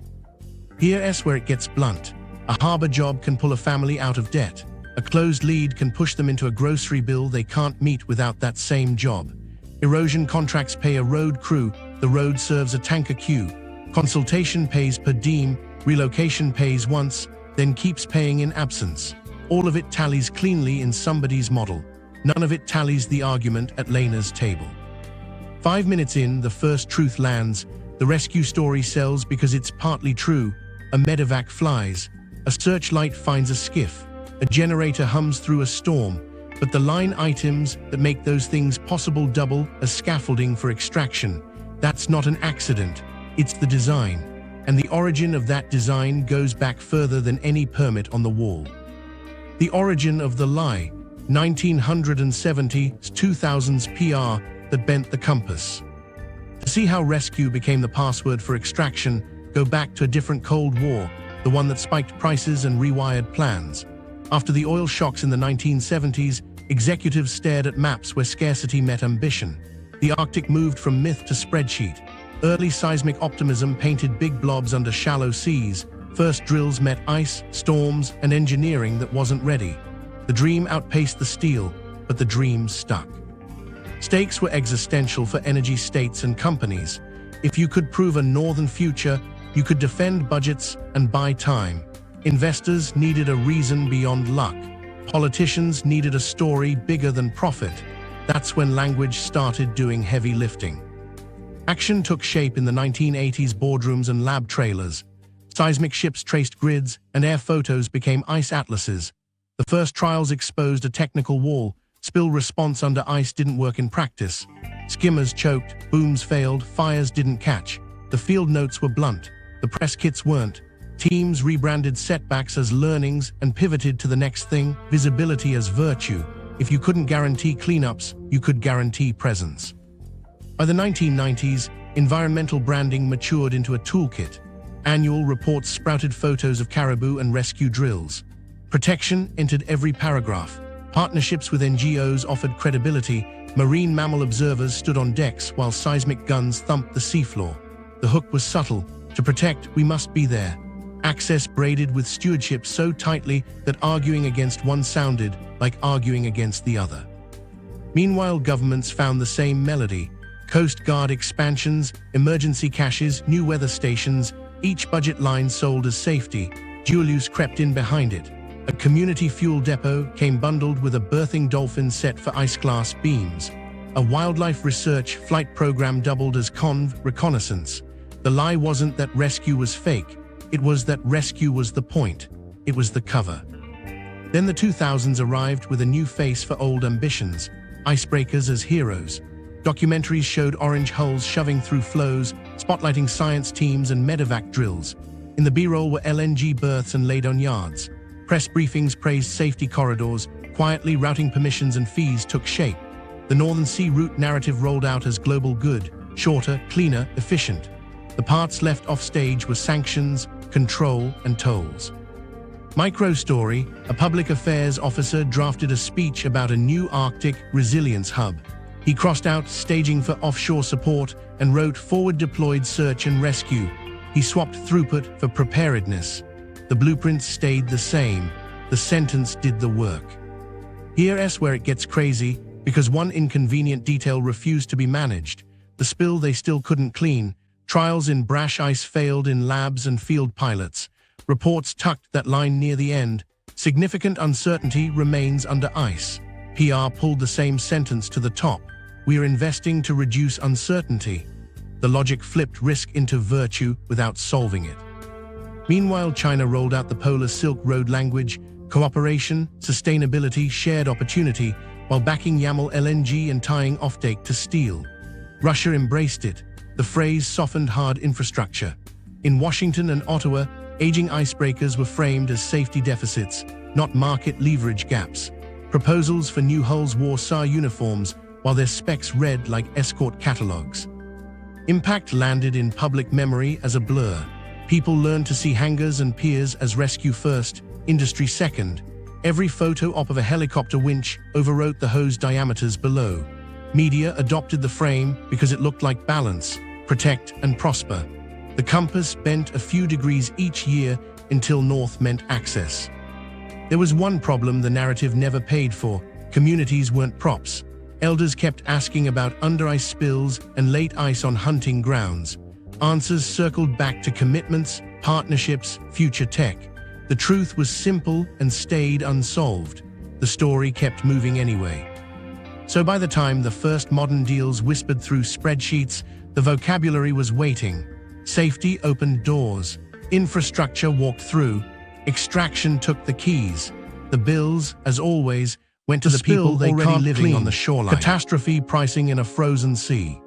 Speaker 1: Here's where it gets blunt. A harbor job can pull a family out of debt. A closed lead can push them into a grocery bill they can't meet without that same job. Erosion contracts pay a road crew. The road serves a tanker queue. Consultation pays per diem. Relocation pays once, then keeps paying in absence. All of it tallies cleanly in somebody's model. None of it tallies the argument at Lena's table. 5 minutes in, the first truth lands. The rescue story sells because it's partly true. A medevac flies. A searchlight finds a skiff. A generator hums through a storm. But the line items that make those things possible double as scaffolding for extraction. That's not an accident. It's the design. And the origin of that design goes back further than any permit on the wall. The origin of the lie, 1970s, 2000s PR that bent the compass. To see how rescue became the password for extraction, go back to a different Cold War, the one that spiked prices and rewired plans. After the oil shocks in the 1970s, executives stared at maps where scarcity met ambition. The Arctic moved from myth to spreadsheet. Early seismic optimism painted big blobs under shallow seas. First drills met ice, storms, and engineering that wasn't ready. The dream outpaced the steel, but the dream stuck. Stakes were existential for energy states and companies. If you could prove a northern future, you could defend budgets and buy time. Investors needed a reason beyond luck. Politicians needed a story bigger than profit. That's when language started doing heavy lifting. Action took shape in the 1980s boardrooms and lab trailers. Seismic ships traced grids, and air photos became ice atlases. The first trials exposed a technical wall. Spill response under ice didn't work in practice. Skimmers choked, booms failed, fires didn't catch. The field notes were blunt. The press kits weren't. Teams rebranded setbacks as learnings and pivoted to the next thing, visibility as virtue. If you couldn't guarantee cleanups, you could guarantee presence. By the 1990s, environmental branding matured into a toolkit. Annual reports sprouted photos of caribou and rescue drills. Protection entered every paragraph. Partnerships with NGOs offered credibility. Marine mammal observers stood on decks while seismic guns thumped the seafloor. The hook was subtle. To protect, we must be there. Access braided with stewardship so tightly that arguing against one sounded like arguing against the other. Meanwhile, governments found the same melody. Coast Guard expansions, emergency caches, new weather stations, each budget line sold as safety. Dual use crept in behind it. A community fuel depot came bundled with a berthing dolphin set for ice-class beams. A wildlife research flight program doubled as reconnaissance. The lie wasn't that rescue was fake. It was that rescue was the point. It was the cover. Then the 2000s arrived with a new face for old ambitions. Icebreakers as heroes. Documentaries showed orange hulls shoving through flows, spotlighting science teams and medevac drills. In the B-roll were LNG berths and laid-on yards. Press briefings praised safety corridors. Quietly, routing permissions and fees took shape. The Northern Sea Route narrative rolled out as global good, shorter, cleaner, efficient. The parts left off stage were sanctions, control, and tolls. Microstory, a public affairs officer drafted a speech about a new Arctic resilience hub. He crossed out staging for offshore support and wrote forward deployed search and rescue. He swapped throughput for preparedness. The blueprints stayed the same. The sentence did the work. Here's where it gets crazy, because one inconvenient detail refused to be managed. The spill they still couldn't clean. Trials in brash ice failed in labs and field pilots. Reports tucked that line near the end. Significant uncertainty remains under ice. PR pulled the same sentence to the top. We're investing to reduce uncertainty. The logic flipped risk into virtue without solving it. Meanwhile, China rolled out the Polar Silk Road language: cooperation, sustainability, shared opportunity, while backing Yamal LNG and tying offtake to steel. Russia embraced it. The phrase softened hard infrastructure. In Washington and Ottawa, aging icebreakers were framed as safety deficits, not market leverage gaps. Proposals for new hulls wore SAR uniforms, while their specs read like escort catalogs. Impact landed in public memory as a blur. People learned to see hangars and piers as rescue first, industry second. Every photo op of a helicopter winch overwrote the hose diameters below. Media adopted the frame because it looked like balance, protect, and prosper. The compass bent a few degrees each year until north meant access. There was one problem the narrative never paid for: communities weren't props. Elders kept asking about under-ice spills and late ice on hunting grounds. Answers circled back to commitments, partnerships, future tech. The truth was simple and stayed unsolved. The story kept moving anyway. So by the time the first modern deals whispered through spreadsheets, the vocabulary was waiting. Safety opened doors. Infrastructure walked through. Extraction took the keys. The bills, as always, went to the people they already living on the shoreline. Catastrophe pricing in a frozen sea.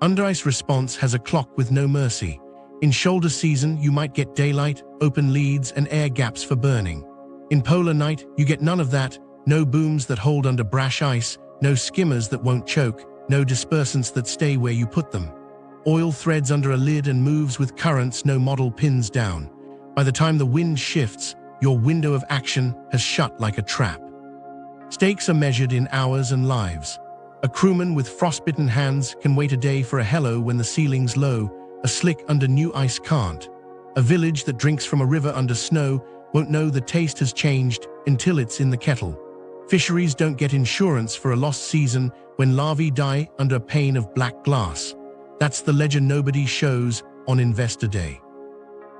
Speaker 1: Under-ice response has a clock with no mercy. In shoulder season, you might get daylight, open leads, and air gaps for burning. In polar night, you get none of that. No booms that hold under brash ice, no skimmers that won't choke, no dispersants that stay where you put them. Oil threads under a lid and moves with currents no model pins down. By the time the wind shifts, your window of action has shut like a trap. Stakes are measured in hours and lives. A crewman with frostbitten hands can wait a day for a hello when the ceiling's low. A slick under new ice can't. A village that drinks from a river under snow won't know the taste has changed until it's in the kettle. Fisheries don't get insurance for a lost season when larvae die under a pane of black glass. That's the ledger nobody shows on Investor Day.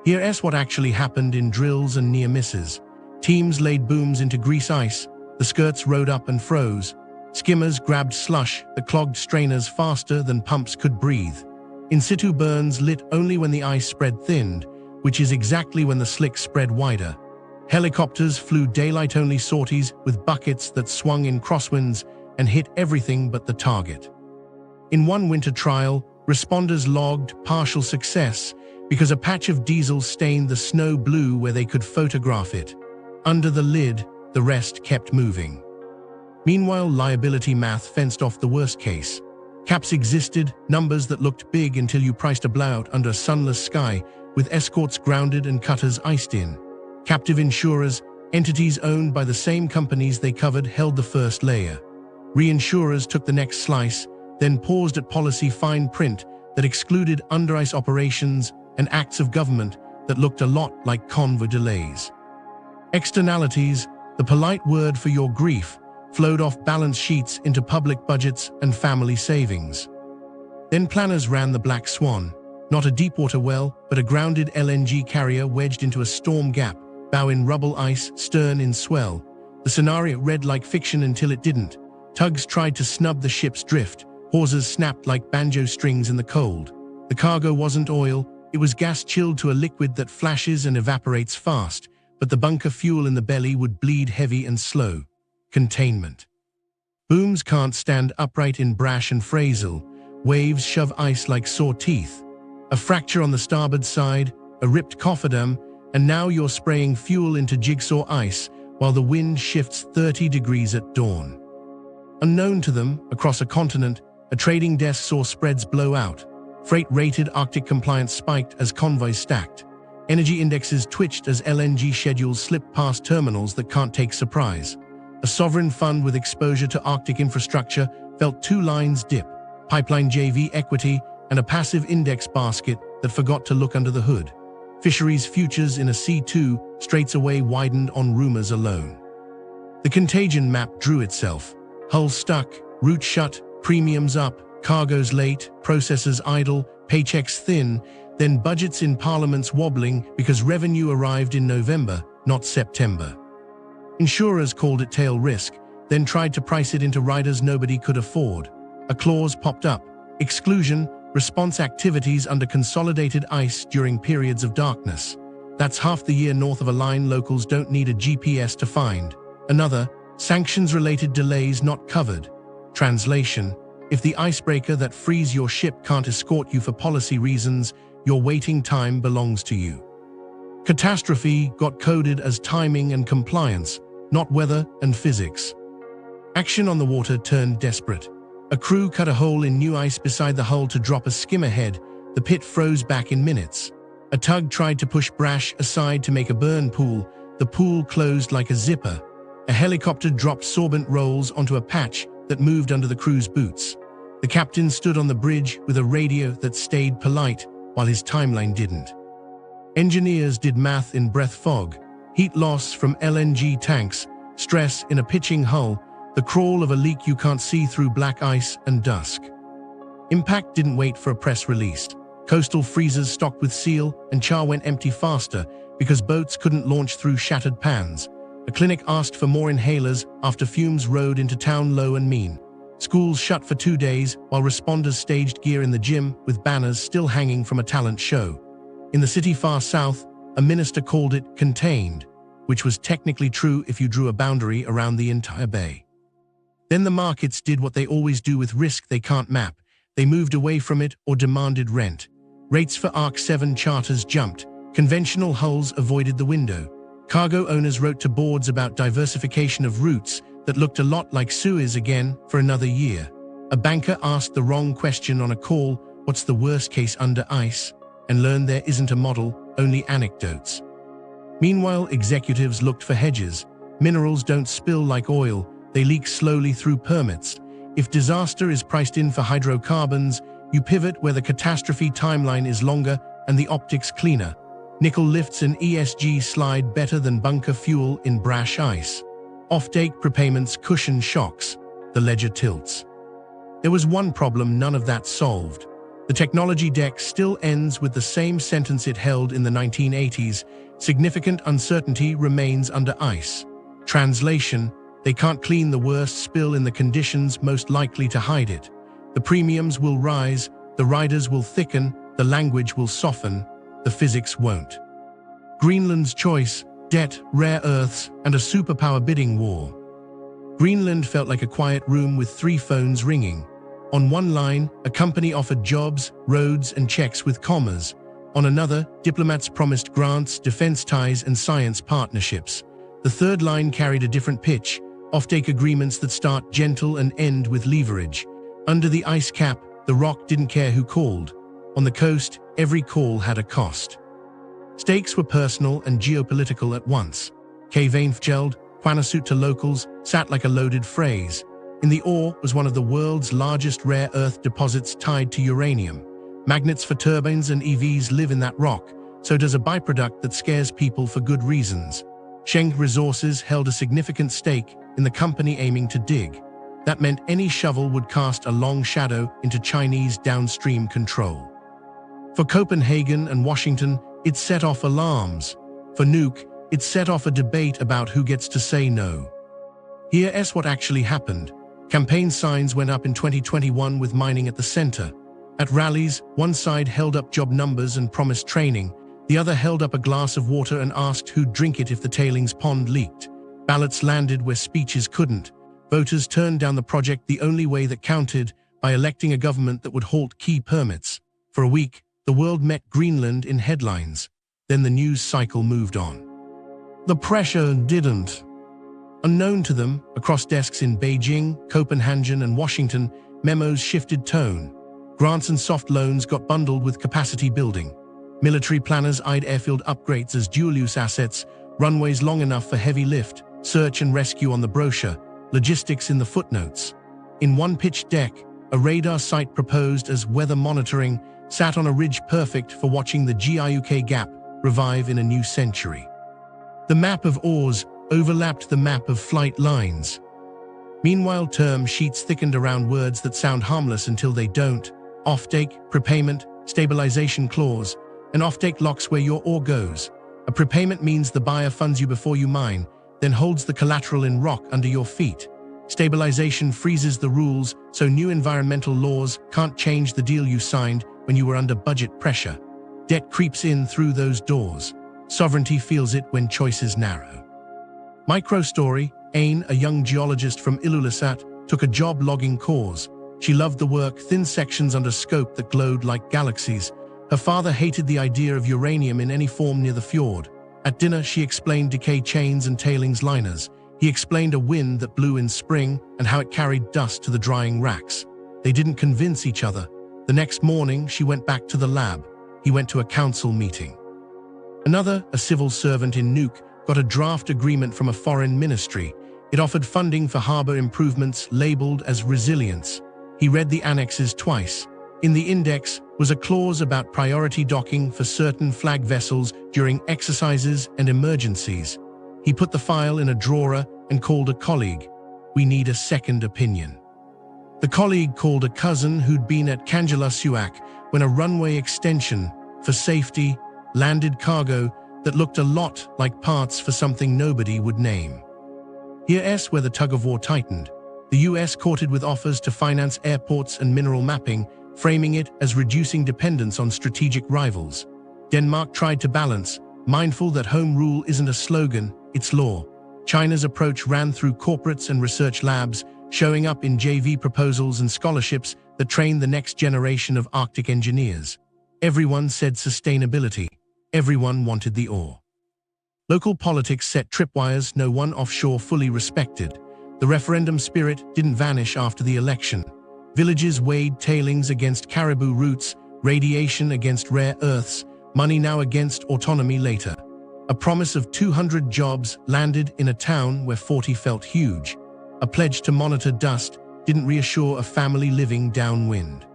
Speaker 1: Here's what actually happened in drills and near misses. Teams laid booms into grease ice. The skirts rode up and froze. Skimmers grabbed slush that clogged strainers faster than pumps could breathe. In-situ burns lit only when the ice spread thinned, which is exactly when the slick spread wider. Helicopters flew daylight-only sorties with buckets that swung in crosswinds and hit everything but the target. In one winter trial, responders logged partial success because a patch of diesel stained the snow blue where they could photograph it. Under the lid, the rest kept moving. Meanwhile, liability math fenced off the worst case. Caps existed, numbers that looked big until you priced a blowout under a sunless sky, with escorts grounded and cutters iced in. Captive insurers, entities owned by the same companies they covered, held the first layer. Reinsurers took the next slice, then paused at policy fine print that excluded under-ice operations and acts of government that looked a lot like convoy delays. Externalities, the polite word for your grief, flowed off balance sheets into public budgets and family savings. Then planners ran the black swan, not a deepwater well, but a grounded LNG carrier wedged into a storm gap, bow in rubble ice, stern in swell. The scenario read like fiction until it didn't. Tugs tried to snub the ship's drift. Hawsers snapped like banjo strings in the cold. The cargo wasn't oil, it was gas chilled to a liquid that flashes and evaporates fast, but the bunker fuel in the belly would bleed heavy and slow. Containment. Booms can't stand upright in brash and frasil. Waves shove ice like sore teeth. A fracture on the starboard side, a ripped cofferdam, and now you're spraying fuel into jigsaw ice while the wind shifts 30 degrees at dawn. Unknown to them, across a continent, a trading desk saw spreads blow out. Freight-rated Arctic compliance spiked as convoys stacked. Energy indexes twitched as LNG schedules slipped past terminals that can't take surprise. A sovereign fund with exposure to Arctic infrastructure felt two lines dip: pipeline JV equity and a passive index basket that forgot to look under the hood. Fisheries futures in a C2 straits away widened on rumors alone. The contagion map drew itself. Hulls stuck, routes shut, premiums up, cargoes late, processors idle, paychecks thin, then budgets in parliaments wobbling because revenue arrived in November, not September. Insurers called it tail risk, then tried to price it into riders nobody could afford. A clause popped up: exclusion, response activities under consolidated ice during periods of darkness. That's half the year north of a line locals don't need a GPS to find. Another, sanctions-related delays not covered. Translation: if the icebreaker that frees your ship can't escort you for policy reasons, your waiting time belongs to you. Catastrophe got coded as timing and compliance, not weather and physics. Action on the water turned desperate. A crew cut a hole in new ice beside the hull to drop a skim ahead. The pit froze back in minutes. A tug tried to push brash aside to make a burn pool. The pool closed like a zipper. A helicopter dropped sorbent rolls onto a patch that moved under the crew's boots. The captain stood on the bridge with a radio that stayed polite while his timeline didn't. Engineers did math in breath fog: heat loss from LNG tanks, stress in a pitching hull, the crawl of a leak you can't see through black ice and dusk. Impact didn't wait for a press release. Coastal freezers stocked with seal and char went empty faster because boats couldn't launch through shattered pans. A clinic asked for more inhalers after fumes rode into town low and mean. Schools shut for 2 days while responders staged gear in the gym with banners still hanging from a talent show. In the city far south, a minister called it contained, which was technically true if you drew a boundary around the entire bay. Then the markets did what they always do with risk they can't map. They moved away from it or demanded rent. Rates for Arc 7 charters jumped. Conventional hulls avoided the window. Cargo owners wrote to boards about diversification of routes that looked a lot like Suez again for another year. A banker asked the wrong question on a call: what's the worst case under ice? And learned there isn't a model, only anecdotes. Meanwhile, executives looked for hedges. Minerals don't spill like oil, they leak slowly through permits. If disaster is priced in for hydrocarbons, you pivot where the catastrophe timeline is longer and the optics cleaner. Nickel lifts an ESG slide better than bunker fuel in brash ice. Offtake prepayments cushion shocks. The ledger tilts. There was one problem none of that solved. The technology deck still ends with the same sentence it held in the 1980s: significant uncertainty remains under ice. Translation: they can't clean the worst spill in the conditions most likely to hide it. The premiums will rise, the riders will thicken, the language will soften, the physics won't. Greenland's choice: debt, rare earths, and a superpower bidding war. Greenland felt like a quiet room with 3 phones ringing. On one line, a company offered jobs, roads, and checks with commas. On another, diplomats promised grants, defense ties, and science partnerships. The third line carried a different pitch: offtake agreements that start gentle and end with leverage. Under the ice cap, the rock didn't care who called. On the coast, every call had a cost. Stakes were personal and geopolitical at once. Kvainfjeld, Quanasut to locals, sat like a loaded phrase. In the ore was one of the world's largest rare earth deposits tied to uranium. Magnets for turbines and EVs live in that rock, so does a byproduct that scares people for good reasons. Shenghe Resources held a significant stake in the company aiming to dig. That meant any shovel would cast a long shadow into Chinese downstream control. For Copenhagen and Washington, it set off alarms. For Nuuk, it set off a debate about who gets to say no. Here's what actually happened. Campaign signs went up in 2021 with mining at the center. At rallies, one side held up job numbers and promised training. The other held up a glass of water and asked who'd drink it if the tailings pond leaked. Ballots landed where speeches couldn't. Voters turned down the project the only way that counted, by electing a government that would halt key permits. For a week, the world met Greenland in headlines. Then the news cycle moved on. The pressure didn't. Unknown to them, across desks in Beijing, Copenhagen, and Washington, memos shifted tone. Grants and soft loans got bundled with capacity building. Military planners eyed airfield upgrades as dual-use assets, runways long enough for heavy lift, search and rescue on the brochure, logistics in the footnotes. In one pitched deck, a radar site proposed as weather monitoring sat on a ridge perfect for watching the GIUK gap revive in a new century. The map of oars overlapped the map of flight lines. Meanwhile, term sheets thickened around words that sound harmless until they don't. Offtake, prepayment, stabilization clause. An offtake locks where your oar goes. A prepayment means the buyer funds you before you mine, then holds the collateral in rock under your feet. Stabilization freezes the rules, so new environmental laws can't change the deal you signed when you were under budget pressure. Debt creeps in through those doors. Sovereignty feels it when choices narrow. Micro story: Ain, a young geologist from Ilulissat, took a job logging cores. She loved the work, thin sections under scope that glowed like galaxies. Her father hated the idea of uranium in any form near the fjord. At dinner, she explained decay chains and tailings liners. He explained a wind that blew in spring and how it carried dust to the drying racks. They didn't convince each other. The next morning, she went back to the lab. He went to a council meeting. Another, a civil servant in Nuuk, got a draft agreement from a foreign ministry. It offered funding for harbor improvements labeled as resilience. He read the annexes twice. In the index was a clause about priority docking for certain flag vessels during exercises and emergencies. He put the file in a drawer and called a colleague. "We need a second opinion." The colleague called a cousin who'd been at Kangerlussuaq when a runway extension, for safety, landed cargo that looked a lot like parts for something nobody would name. Here's where the tug-of-war tightened. The US courted with offers to finance airports and mineral mapping, framing it as reducing dependence on strategic rivals. Denmark tried to balance, mindful that home rule isn't a slogan, it's law. China's approach ran through corporates and research labs, showing up in JV proposals and scholarships that trained the next generation of Arctic engineers. Everyone said sustainability. Everyone wanted the ore. Local politics set tripwires no one offshore fully respected. The referendum spirit didn't vanish after the election. Villages weighed tailings against caribou roots, radiation against rare earths, money now against autonomy later. A promise of 200 jobs landed in a town where 40 felt huge. A pledge to monitor dust didn't reassure a family living downwind.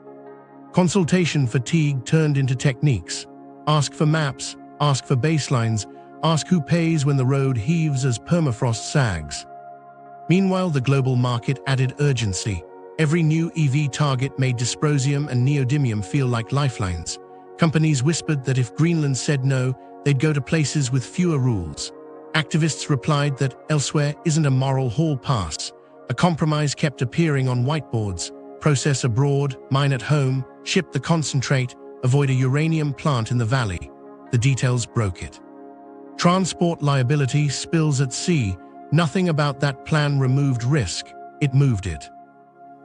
Speaker 1: Consultation fatigue turned into techniques. Ask for maps, ask for baselines, ask who pays when the road heaves as permafrost sags. Meanwhile, the global market added urgency. Every new EV target made dysprosium and neodymium feel like lifelines. Companies whispered that if Greenland said no, they'd go to places with fewer rules. Activists replied that elsewhere isn't a moral hall pass. A compromise kept appearing on whiteboards: process abroad, mine at home, ship the concentrate, avoid a uranium plant in the valley. The details broke it. Transport liability, spills at sea. Nothing about that plan removed risk, it moved it.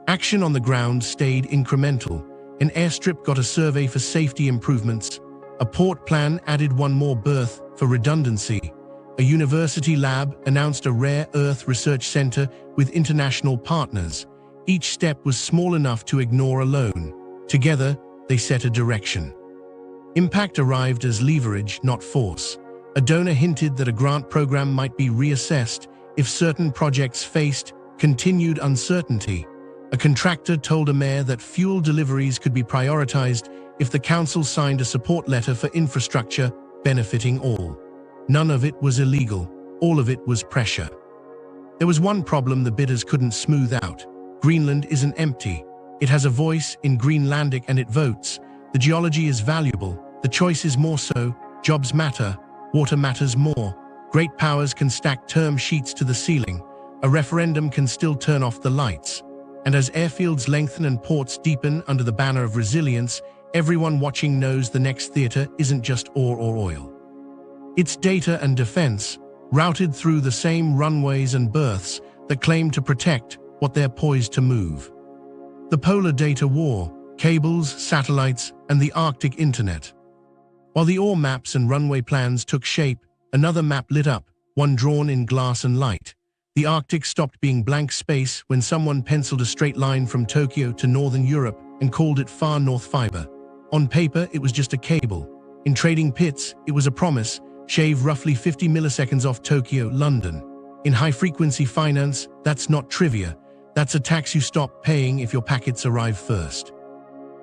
Speaker 1: Action on the ground stayed incremental. An airstrip got a survey for safety improvements. A port plan added one more berth for redundancy. A university lab announced a rare earth research center with international partners. Each step was small enough to ignore alone. Together, they set a direction. Impact arrived as leverage, not force. A donor hinted that a grant program might be reassessed if certain projects faced continued uncertainty. A contractor told a mayor that fuel deliveries could be prioritized if the council signed a support letter for infrastructure benefiting all. None of it was illegal, all of it was pressure. There was one problem the bidders couldn't smooth out. Greenland isn't empty. It has a voice in Greenlandic and it votes. The geology is valuable, the choice is more so, jobs matter, water matters more. Great powers can stack term sheets to the ceiling. A referendum can still turn off the lights. And as airfields lengthen and ports deepen under the banner of resilience, everyone watching knows the next theater isn't just ore or oil. It's data and defense, routed through the same runways and berths that claim to protect what they're poised to move. The polar data war, cables, satellites, and the Arctic internet. While the ore maps and runway plans took shape, another map lit up, one drawn in glass and light. The Arctic stopped being blank space when someone penciled a straight line from Tokyo to northern Europe and called it Far North Fiber. On paper, it was just a cable. In trading pits, it was a promise: shave roughly 50 milliseconds off Tokyo, London. In high-frequency finance, that's not trivia. That's a tax you stop paying if your packets arrive first.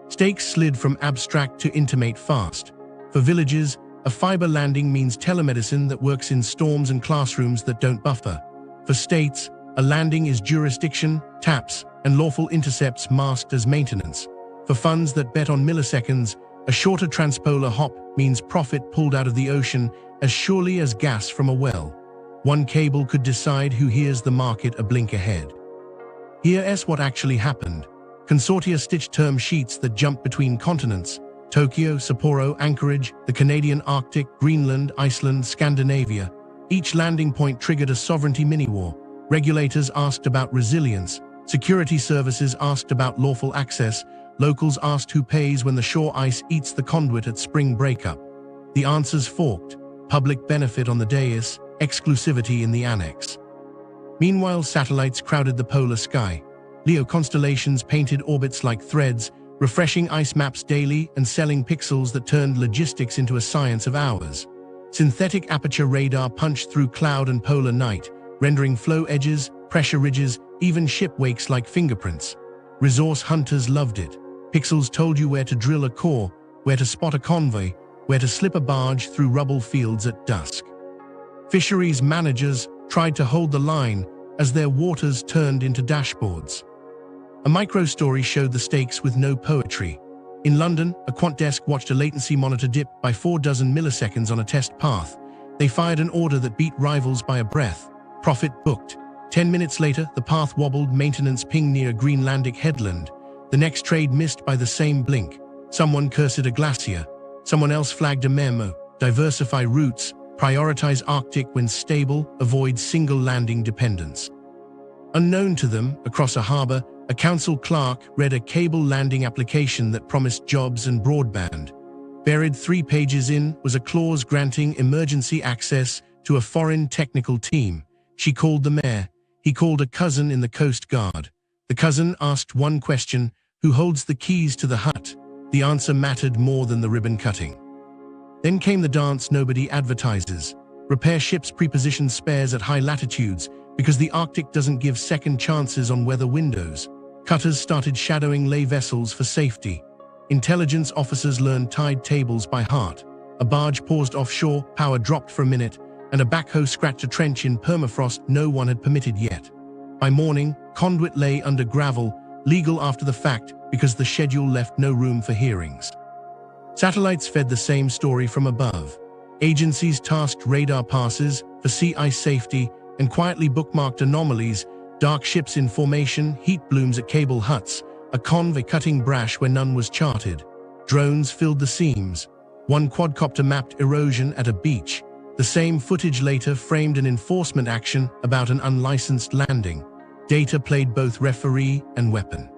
Speaker 1: Stakes slid from abstract to intimate fast. For villages, a fiber landing means telemedicine that works in storms and classrooms that don't buffer. For states, a landing is jurisdiction, taps, and lawful intercepts masked as maintenance. For funds that bet on milliseconds, a shorter transpolar hop means profit pulled out of the ocean as surely as gas from a well. One cable could decide who hears the market a blink ahead. Here's what actually happened. Consortia stitched term sheets that jumped between continents: Tokyo, Sapporo, Anchorage, the Canadian Arctic, Greenland, Iceland, Scandinavia. Each landing point triggered a sovereignty mini-war. Regulators asked about resilience. Security services asked about lawful access. Locals asked who pays when the shore ice eats the conduit at spring breakup. The answers forked: public benefit on the dais, exclusivity in the annex. Meanwhile, satellites crowded the polar sky. LEO constellations painted orbits like threads, refreshing ice maps daily and selling pixels that turned logistics into a science of hours. Synthetic aperture radar punched through cloud and polar night, rendering flow edges, pressure ridges, even ship wakes like fingerprints. Resource hunters loved it. Pixels told you where to drill a core, where to spot a convoy, where to slip a barge through rubble fields at dusk. Fisheries managers tried to hold the line as their waters turned into dashboards. A micro-story showed the stakes with no poetry. In London, a quant desk watched a latency monitor dip by 40 milliseconds on a test path. They fired an order that beat rivals by a breath. Profit booked. 10 minutes later, the path wobbled, maintenance ping near Greenlandic headland. The next trade missed by the same blink. Someone cursed a glacier. Someone else flagged a memo: diversify routes, prioritize Arctic when stable, avoid single landing dependence. Unknown to them, across a harbor, a council clerk read a cable landing application that promised jobs and broadband. Buried 3 pages in was a clause granting emergency access to a foreign technical team. She called the mayor. He called a cousin in the Coast Guard. The cousin asked one question: who holds the keys to the hut? The answer mattered more than the ribbon cutting. Then came the dance nobody advertises. Repair ships prepositioned spares at high latitudes because the Arctic doesn't give second chances on weather windows. Cutters started shadowing lay vessels for safety. Intelligence officers learned tide tables by heart. A barge paused offshore, power dropped for a minute, and a backhoe scratched a trench in permafrost no one had permitted yet. By morning, conduit lay under gravel, legal after the fact because the schedule left no room for hearings. Satellites fed the same story from above. Agencies tasked radar passes for sea ice safety and quietly bookmarked anomalies: dark ships in formation, heat blooms at cable huts, a convoy cutting brash where none was charted. Drones filled the seams. One quadcopter mapped erosion at a beach. The same footage later framed an enforcement action about an unlicensed landing. Data played both referee and weapon.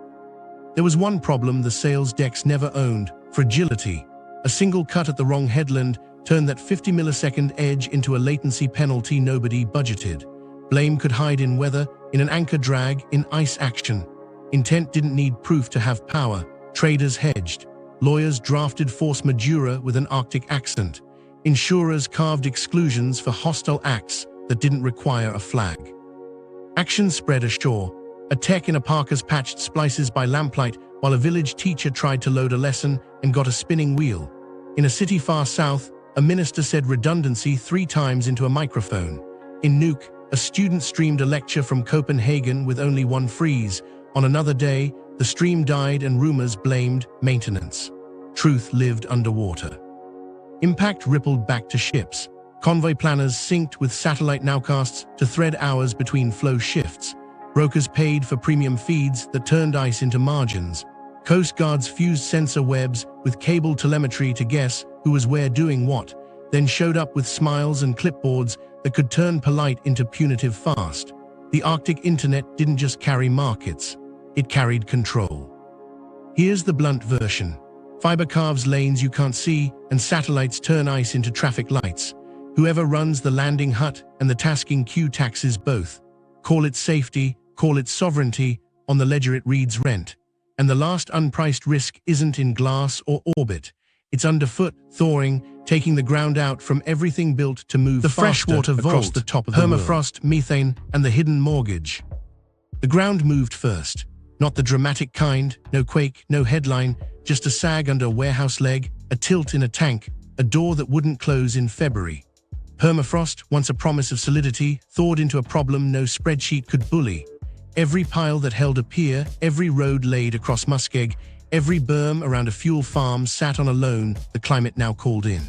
Speaker 1: There was one problem the sales decks never owned: fragility. A single cut at the wrong headland turned that 50 millisecond edge into a latency penalty nobody budgeted. Blame could hide in weather, in an anchor drag, in ice action. Intent didn't need proof to have power. Traders hedged. Lawyers drafted force majeure with an Arctic accent. Insurers carved exclusions for hostile acts that didn't require a flag. Action spread ashore. A tech in a parka's patched splices by lamplight while a village teacher tried to load a lesson and got a spinning wheel. In a city far south, a minister said redundancy 3 times into a microphone. In Nuuk, a student streamed a lecture from Copenhagen with only one freeze. On another day, the stream died and rumors blamed maintenance. Truth lived underwater. Impact rippled back to ships. Convoy planners synced with satellite nowcasts to thread hours between flow shifts. Brokers paid for premium feeds that turned ice into margins. Coast Guards fused sensor webs with cable telemetry to guess who was where doing what, then showed up with smiles and clipboards that could turn polite into punitive fast. The Arctic internet didn't just carry markets, it carried control. Here's the blunt version. Fiber carves lanes you can't see, and satellites turn ice into traffic lights. Whoever runs the landing hut and the tasking queue taxes both. Call it safety, call it sovereignty, on the ledger it reads rent. And the last unpriced risk isn't in glass or orbit. It's underfoot, thawing, taking the ground out from everything built to move
Speaker 2: The
Speaker 1: faster
Speaker 2: freshwater
Speaker 1: across
Speaker 2: vault,
Speaker 1: the top of the permafrost, methane, and the hidden mortgage. The ground moved first. Not the dramatic kind, no quake, no headline, just a sag under a warehouse leg, a tilt in a tank, a door that wouldn't close in February. Permafrost, once a promise of solidity, thawed into a problem no spreadsheet could bully. Every pile that held a pier, every road laid across Muskeg, every berm around a fuel farm sat on a loan the climate now called in.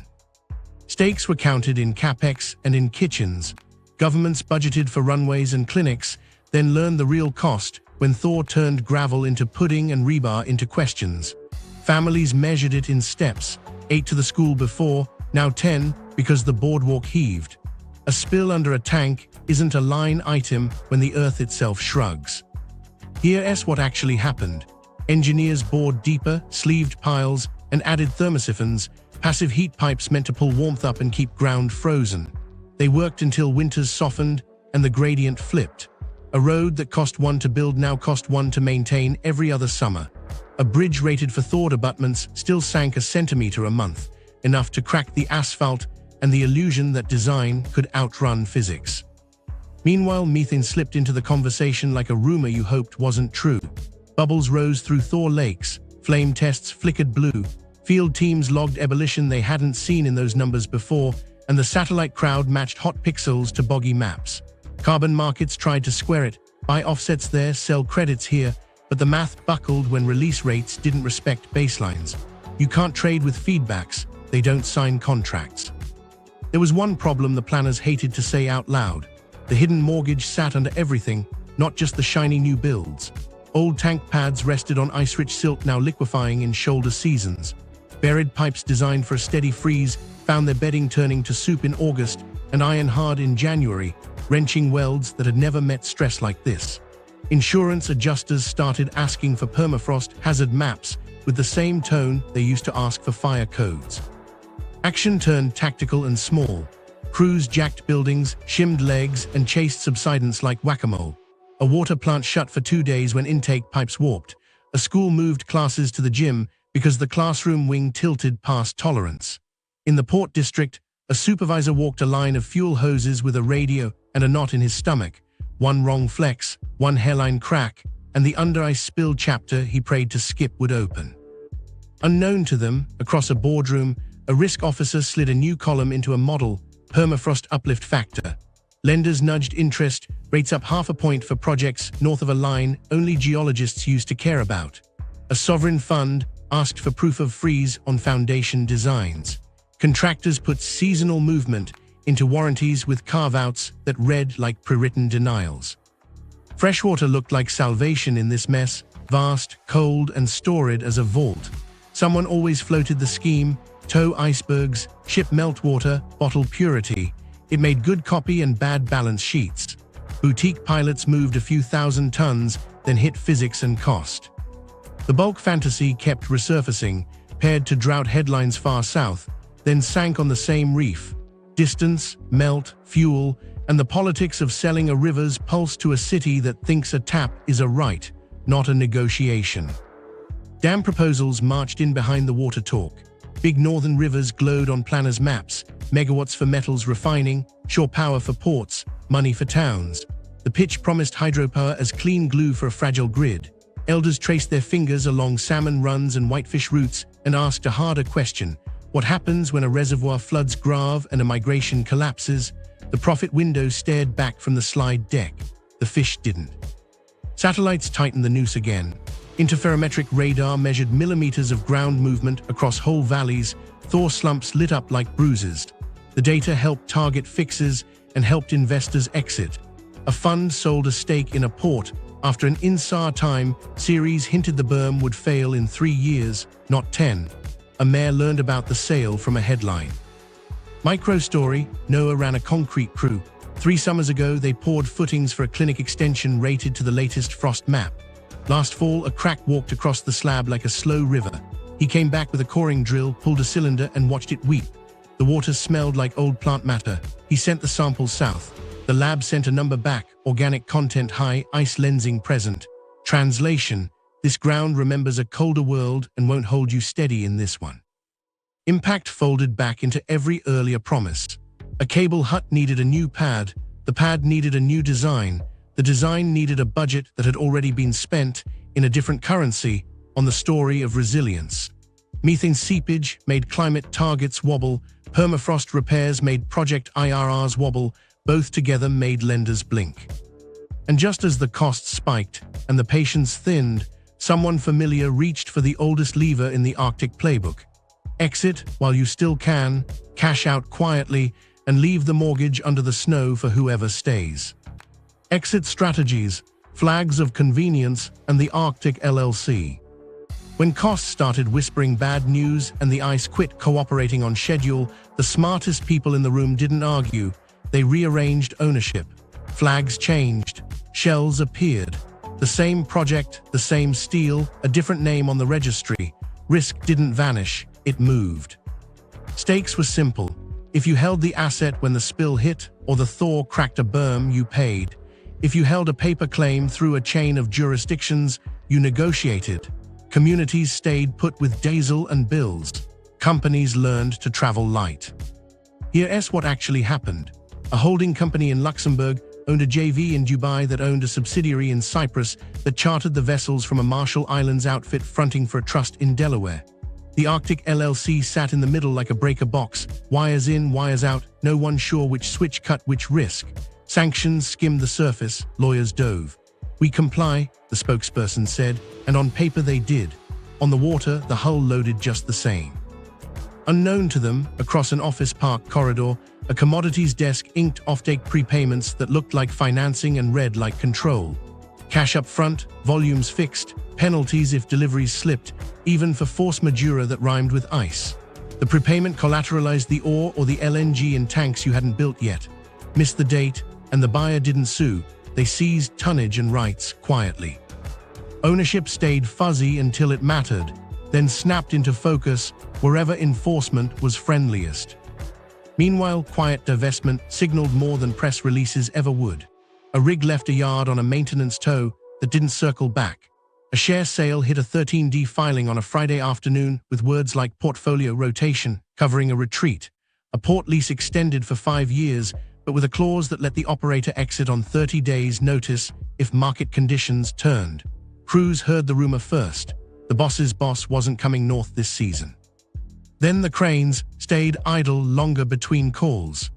Speaker 1: Stakes were counted in capex and in kitchens. Governments budgeted for runways and clinics, then learned the real cost when thaw turned gravel into pudding and rebar into questions. Families measured it in steps, 8 to the school before, now 10 because the boardwalk heaved. A spill under a tank isn't a line item when the earth itself shrugs. Here's what actually happened. Engineers bored deeper, sleeved piles, and added thermosiphons, passive heat pipes meant to pull warmth up and keep ground frozen. They worked until winters softened and the gradient flipped. A road that cost $1 to build now cost $1 to maintain every other summer. A bridge rated for thawed abutments still sank a centimeter a month, enough to crack the asphalt and the illusion that design could outrun physics. Meanwhile, methane slipped into the conversation like a rumor you hoped wasn't true. Bubbles rose through thaw lakes, flame tests flickered blue, field teams logged ebullition they hadn't seen in those numbers before, and the satellite crowd matched hot pixels to boggy maps. Carbon markets tried to square it, buy offsets there, sell credits here, but the math buckled when release rates didn't respect baselines. You can't trade with feedbacks, they don't sign contracts. There was one problem the planners hated to say out loud. The hidden mortgage sat under everything, not just the shiny new builds. Old tank pads rested on ice-rich silt now liquefying in shoulder seasons. Buried pipes designed for a steady freeze found their bedding turning to soup in August and iron-hard in January, wrenching welds that had never met stress like this. Insurance adjusters started asking for permafrost hazard maps with the same tone they used to ask for fire codes. Action turned tactical and small. Crews jacked buildings, shimmed legs, and chased subsidence like whack-a-mole. A water plant shut for 2 days when intake pipes warped. A school moved classes to the gym because the classroom wing tilted past tolerance. In the Port District, a supervisor walked a line of fuel hoses with a radio and a knot in his stomach. One wrong flex, one hairline crack, and the under-ice spill chapter he prayed to skip would open. Unknown to them, across a boardroom, a risk officer slid a new column into a model, permafrost uplift factor. Lenders nudged interest, rates up 0.5 point for projects north of a line only geologists used to care about. A sovereign fund asked for proof of freeze on foundation designs. Contractors put seasonal movement into warranties with carve-outs that read like pre-written denials. Freshwater looked like salvation in this mess, vast, cold, and storied as a vault. Someone always floated the scheme: tow icebergs, ship meltwater, bottle purity. It made good copy and bad balance sheets. Boutique pilots moved a few thousand tons, then hit physics and cost. The bulk fantasy kept resurfacing, paired to drought headlines far south, then sank on the same reef. Distance, melt, fuel, and the politics of selling a river's pulse to a city that thinks a tap is a right, not a negotiation. Dam proposals marched in behind the water talk. Big northern rivers glowed on planners' maps, megawatts for metals refining, shore power for ports, money for towns. The pitch promised hydropower as clean glue for a fragile grid. Elders traced their fingers along salmon runs and whitefish routes and asked a harder question: what happens when a reservoir floods Grave and a migration collapses? The profit window stared back from the slide deck. The fish didn't. Satellites tightened the noose again. Interferometric radar measured millimeters of ground movement across whole valleys. Thaw slumps lit up like bruises. The data helped target fixes and helped investors exit. A fund sold a stake in a port after an INSAR time series hinted the berm would fail in 3 years, not 10. A mayor learned about the sale from a headline. Micro story: Noah ran a concrete crew. 3 summers ago, they poured footings for a clinic extension rated to the latest frost map. Last fall, a crack walked across the slab like a slow river. He came back with a coring drill, pulled a cylinder, and watched it weep. The water smelled like old plant matter. He sent the sample south. The lab sent a number back, organic content high, ice lensing present. Translation: this ground remembers a colder world and won't hold you steady in this one. Impact folded back into every earlier promise. A cable hut needed a new pad, the pad needed a new design, the design needed a budget that had already been spent in a different currency on the story of resilience. Methane seepage made climate targets wobble, permafrost repairs made project IRRs wobble, both together made lenders blink. And just as the costs spiked and the patience thinned, someone familiar reached for the oldest lever in the Arctic playbook. Exit while you still can, cash out quietly, and leave the mortgage under the snow for whoever stays. Exit strategies, flags of convenience, and the Arctic LLC. When costs started whispering bad news and the ice quit cooperating on schedule, the smartest people in the room didn't argue. They rearranged ownership. Flags changed. Shells appeared. The same project, the same steel, a different name on the registry. Risk didn't vanish, it moved. Stakes were simple. If you held the asset when the spill hit, or the thaw cracked a berm, you paid. If you held a paper claim through a chain of jurisdictions, you negotiated. Communities stayed put with diesel and bills. Companies learned to travel light. Here's what actually happened. A holding company in Luxembourg owned a JV in Dubai that owned a subsidiary in Cyprus that chartered the vessels from a Marshall Islands outfit fronting for a trust in Delaware. The Arctic LLC sat in the middle like a breaker box, wires in, wires out, no one sure which switch cut which risk. Sanctions skimmed the surface, lawyers dove. "We comply," the spokesperson said, and on paper they did. On the water, the hull loaded just the same. Unknown to them, across an office park corridor, a commodities desk inked offtake prepayments that looked like financing and read like control. Cash up front, volumes fixed, penalties if deliveries slipped, even for force majeure that rhymed with ice. The prepayment collateralized the ore or the LNG in tanks you hadn't built yet. Missed the date, and the buyer didn't sue. They seized tonnage and rights quietly. Ownership stayed fuzzy until it mattered, then snapped into focus wherever enforcement was friendliest. Meanwhile, quiet divestment signaled more than press releases ever would. A rig left a yard on a maintenance tow that didn't circle back. A share sale hit a 13D filing on a Friday afternoon with words like portfolio rotation covering a retreat. A port lease extended for 5 years, but with a clause that let the operator exit on 30 days' notice if market conditions turned. Crews heard the rumor first. The boss's boss wasn't coming north this season. Then the cranes stayed idle longer between calls.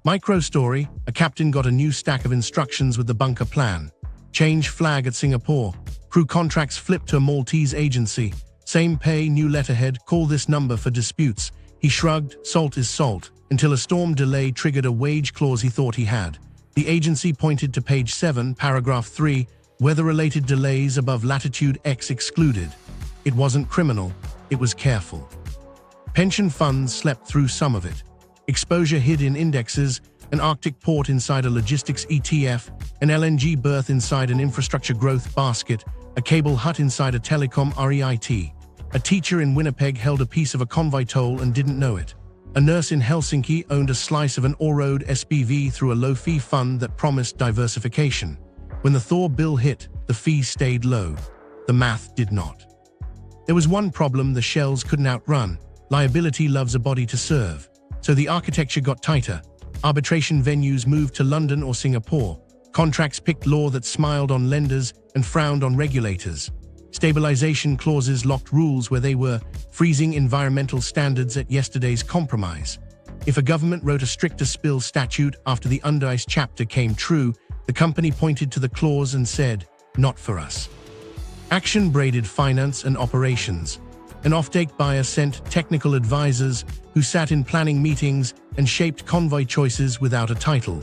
Speaker 1: Micro story, a captain got a new stack of instructions with the bunker plan. Change flag at Singapore. Crew contracts flipped to a Maltese agency. Same pay, new letterhead, call this number for disputes. He shrugged, salt is salt, until a storm delay triggered a wage clause he thought he had. The agency pointed to page 7, paragraph 3, weather-related delays above latitude X excluded. It wasn't criminal, it was careful. Pension funds slept through some of it. Exposure hid in indexes, an Arctic port inside a logistics ETF, an LNG berth inside an infrastructure growth basket, a cable hut inside a telecom REIT. A teacher in Winnipeg held a piece of a convoy toll and didn't know it. A nurse in Helsinki owned a slice of an Oroad SPV through a low-fee fund that promised diversification. When the Thor bill hit, the fee stayed low. The math did not. There was one problem the shells couldn't outrun. Liability loves a body to serve. So the architecture got tighter. Arbitration venues moved to London or Singapore. Contracts picked law that smiled on lenders and frowned on regulators. Stabilization clauses locked rules where they were, freezing environmental standards at yesterday's compromise. If a government wrote a stricter spill statute after the Undice chapter came true, the company pointed to the clause and said, "Not for us." Action braided finance and operations. An offtake buyer sent technical advisors who sat in planning meetings and shaped convoy choices without a title.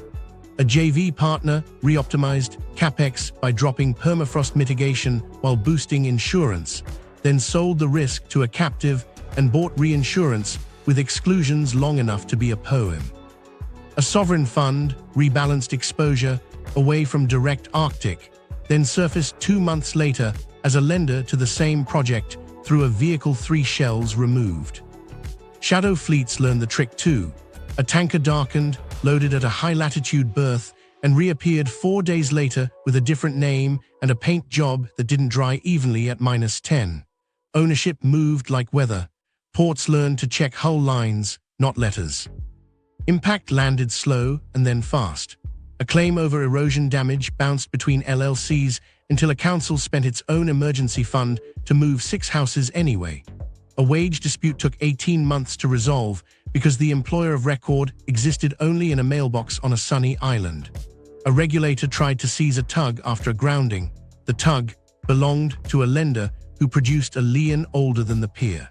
Speaker 1: A JV partner reoptimized CapEx by dropping permafrost mitigation while boosting insurance, then sold the risk to a captive and bought reinsurance with exclusions long enough to be a poem. A sovereign fund rebalanced exposure away from direct Arctic, then surfaced 2 months later as a lender to the same project through a vehicle 3 shells removed. Shadow fleets learned the trick too. A tanker darkened, loaded at a high-latitude berth, and reappeared 4 days later with a different name and a paint job that didn't dry evenly at -10. Ownership moved like weather. Ports learned to check hull lines, not letters. Impact landed slow and then fast. A claim over erosion damage bounced between LLCs until a council spent its own emergency fund to move 6 houses anyway. A wage dispute took 18 months to resolve because the employer of record existed only in a mailbox on a sunny island. A regulator tried to seize a tug after a grounding. The tug belonged to a lender who produced a lien older than the pier.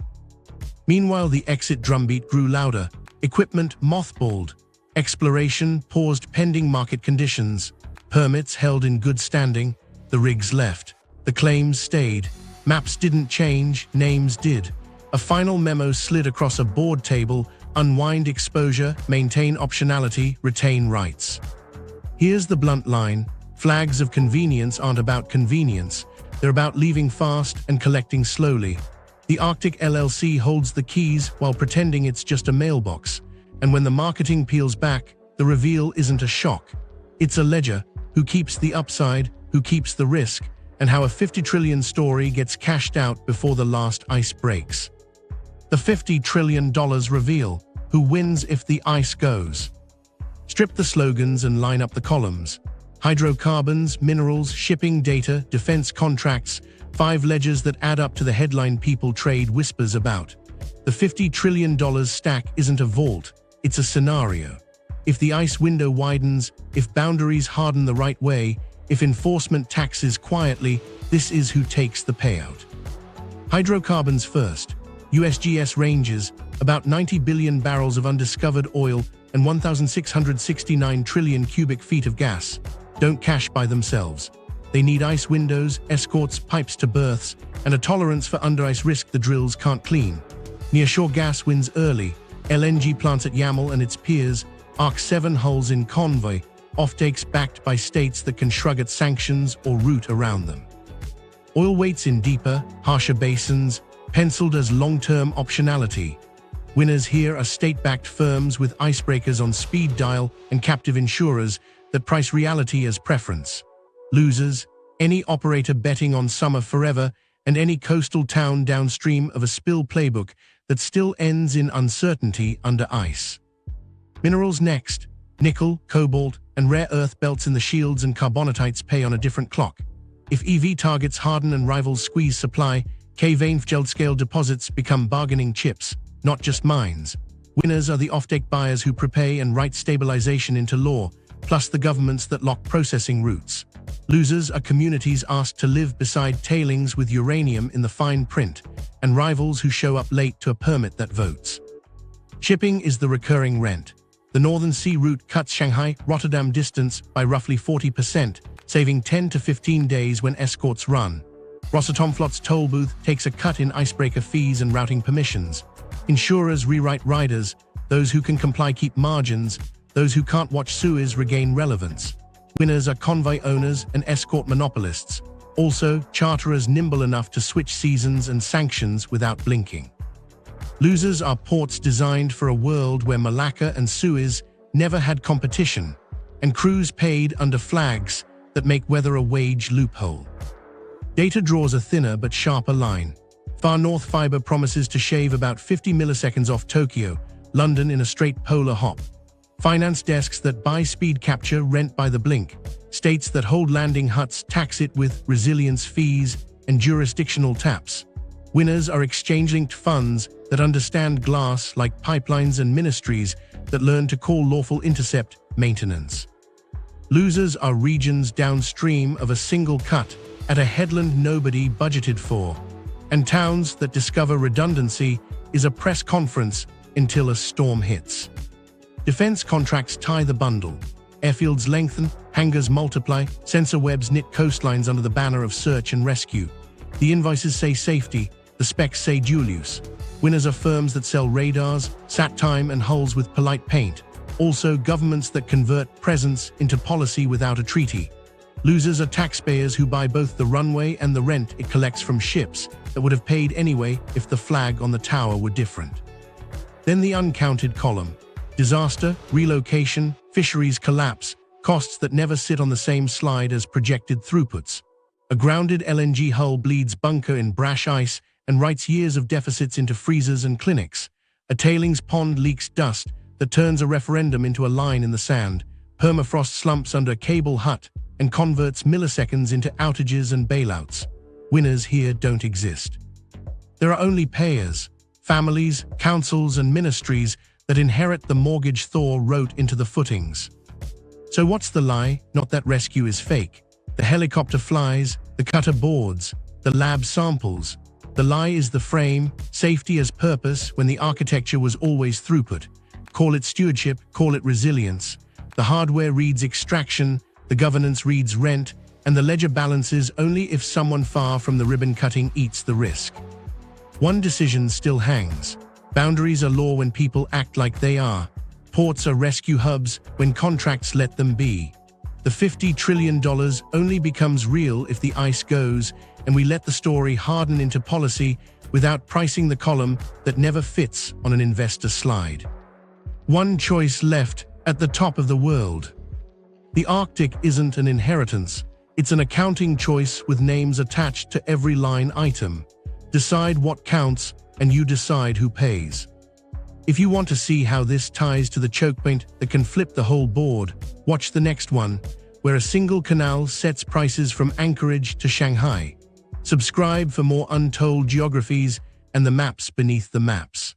Speaker 1: Meanwhile, the exit drumbeat grew louder. Equipment mothballed. Exploration paused pending market conditions. Permits held in good standing. The rigs left. The claims stayed. Maps didn't change, names did. A final memo slid across a board table: unwind exposure, maintain optionality, retain rights. Here's the blunt line: flags of convenience aren't about convenience. They're about leaving fast and collecting slowly. The Arctic LLC holds the keys while pretending it's just a mailbox. And when the marketing peels back, the reveal isn't a shock. It's a ledger: who keeps the upside, who keeps the risk, and how a 50 trillion story gets cashed out before the last ice breaks. The $50 trillion reveal: who wins if the ice goes. Strip the slogans and line up the columns. Hydrocarbons, minerals, shipping data, defense contracts, 5 ledgers that add up to the headline people trade whispers about. The $50 trillion stack isn't a vault, it's a scenario. If the ice window widens, if boundaries harden the right way, if enforcement taxes quietly, this is who takes the payout. Hydrocarbons first. USGS ranges, about 90 billion barrels of undiscovered oil and 1,669 trillion cubic feet of gas, don't cash by themselves. They need ice windows, escorts, pipes to berths, and a tolerance for under-ice risk the drills can't clean. Nearshore gas wins early. LNG plants at Yamal and its peers, Arc 7 hulls in convoy, offtakes backed by states that can shrug at sanctions or route around them. Oil weights in deeper, harsher basins, penciled as long-term optionality. Winners here are state-backed firms with icebreakers on speed dial and captive insurers that price reality as preference. Losers, any operator betting on summer forever and any coastal town downstream of a spill playbook that still ends in uncertainty under ice. Minerals next. Nickel, cobalt, and rare earth belts in the shields and carbonatites pay on a different clock. If EV targets harden and rivals squeeze supply, K-vein-scale deposits become bargaining chips, not just mines. Winners are the offtake buyers who prepay and write stabilization into law, plus the governments that lock processing routes. Losers are communities asked to live beside tailings with uranium in the fine print, and rivals who show up late to a permit that votes. Shipping is the recurring rent. The Northern Sea route cuts Shanghai-Rotterdam distance by roughly 40%, saving 10 to 15 days when escorts run. Rosatomflot's toll booth takes a cut in icebreaker fees and routing permissions. Insurers rewrite riders. Those who can comply keep margins. Those who can't watch Suez regain relevance. Winners are convoy owners and escort monopolists. Also, charterers nimble enough to switch seasons and sanctions without blinking. Losers are ports designed for a world where Malacca and Suez never had competition, and crews paid under flags that make weather a wage loophole. Data draws a thinner but sharper line. Far North Fiber promises to shave about 50 milliseconds off Tokyo, London in a straight polar hop. Finance desks that buy speed capture rent by the blink. States that hold landing huts tax it with resilience fees and jurisdictional taps. Winners are exchange-linked funds that understand glass like pipelines and ministries that learn to call lawful intercept maintenance. Losers are regions downstream of a single cut at a headland nobody budgeted for, and towns that discover redundancy is a press conference until a storm hits. Defense contracts tie the bundle. Airfields lengthen, hangars multiply, sensor webs knit coastlines under the banner of search and rescue. The invoices say safety, the specs say dual use. Winners are firms that sell radars, sat time, and hulls with polite paint. Also, governments that convert presence into policy without a treaty. Losers are taxpayers who buy both the runway and the rent it collects from ships that would have paid anyway if the flag on the tower were different. Then the uncounted column. Disaster, relocation, fisheries collapse, costs that never sit on the same slide as projected throughputs. A grounded LNG hull bleeds bunker in brash ice and writes years of deficits into freezers and clinics. A tailings pond leaks dust that turns a referendum into a line in the sand. Permafrost slumps under a cable hut and converts milliseconds into outages and bailouts. Winners here don't exist. There are only payers, families, councils, and ministries that inherit the mortgage Thor wrote into the footings. So what's the lie? Not that rescue is fake. The helicopter flies, the cutter boards, the lab samples. The lie is the frame, safety as purpose when the architecture was always throughput. Call it stewardship, call it resilience. The hardware reads extraction, the governance reads rent, and the ledger balances only if someone far from the ribbon cutting eats the risk. One decision still hangs. Boundaries are law when people act like they are. Ports are rescue hubs when contracts let them be. The $50 trillion only becomes real if the ice goes and we let the story harden into policy without pricing the column that never fits on an investor slide. One choice left at the top of the world. The Arctic isn't an inheritance, it's an accounting choice with names attached to every line item. Decide what counts, and you decide who pays. If you want to see how this ties to the choke point that can flip the whole board, watch the next one, where a single canal sets prices from Anchorage to Shanghai. Subscribe for more untold geographies and the maps beneath the maps.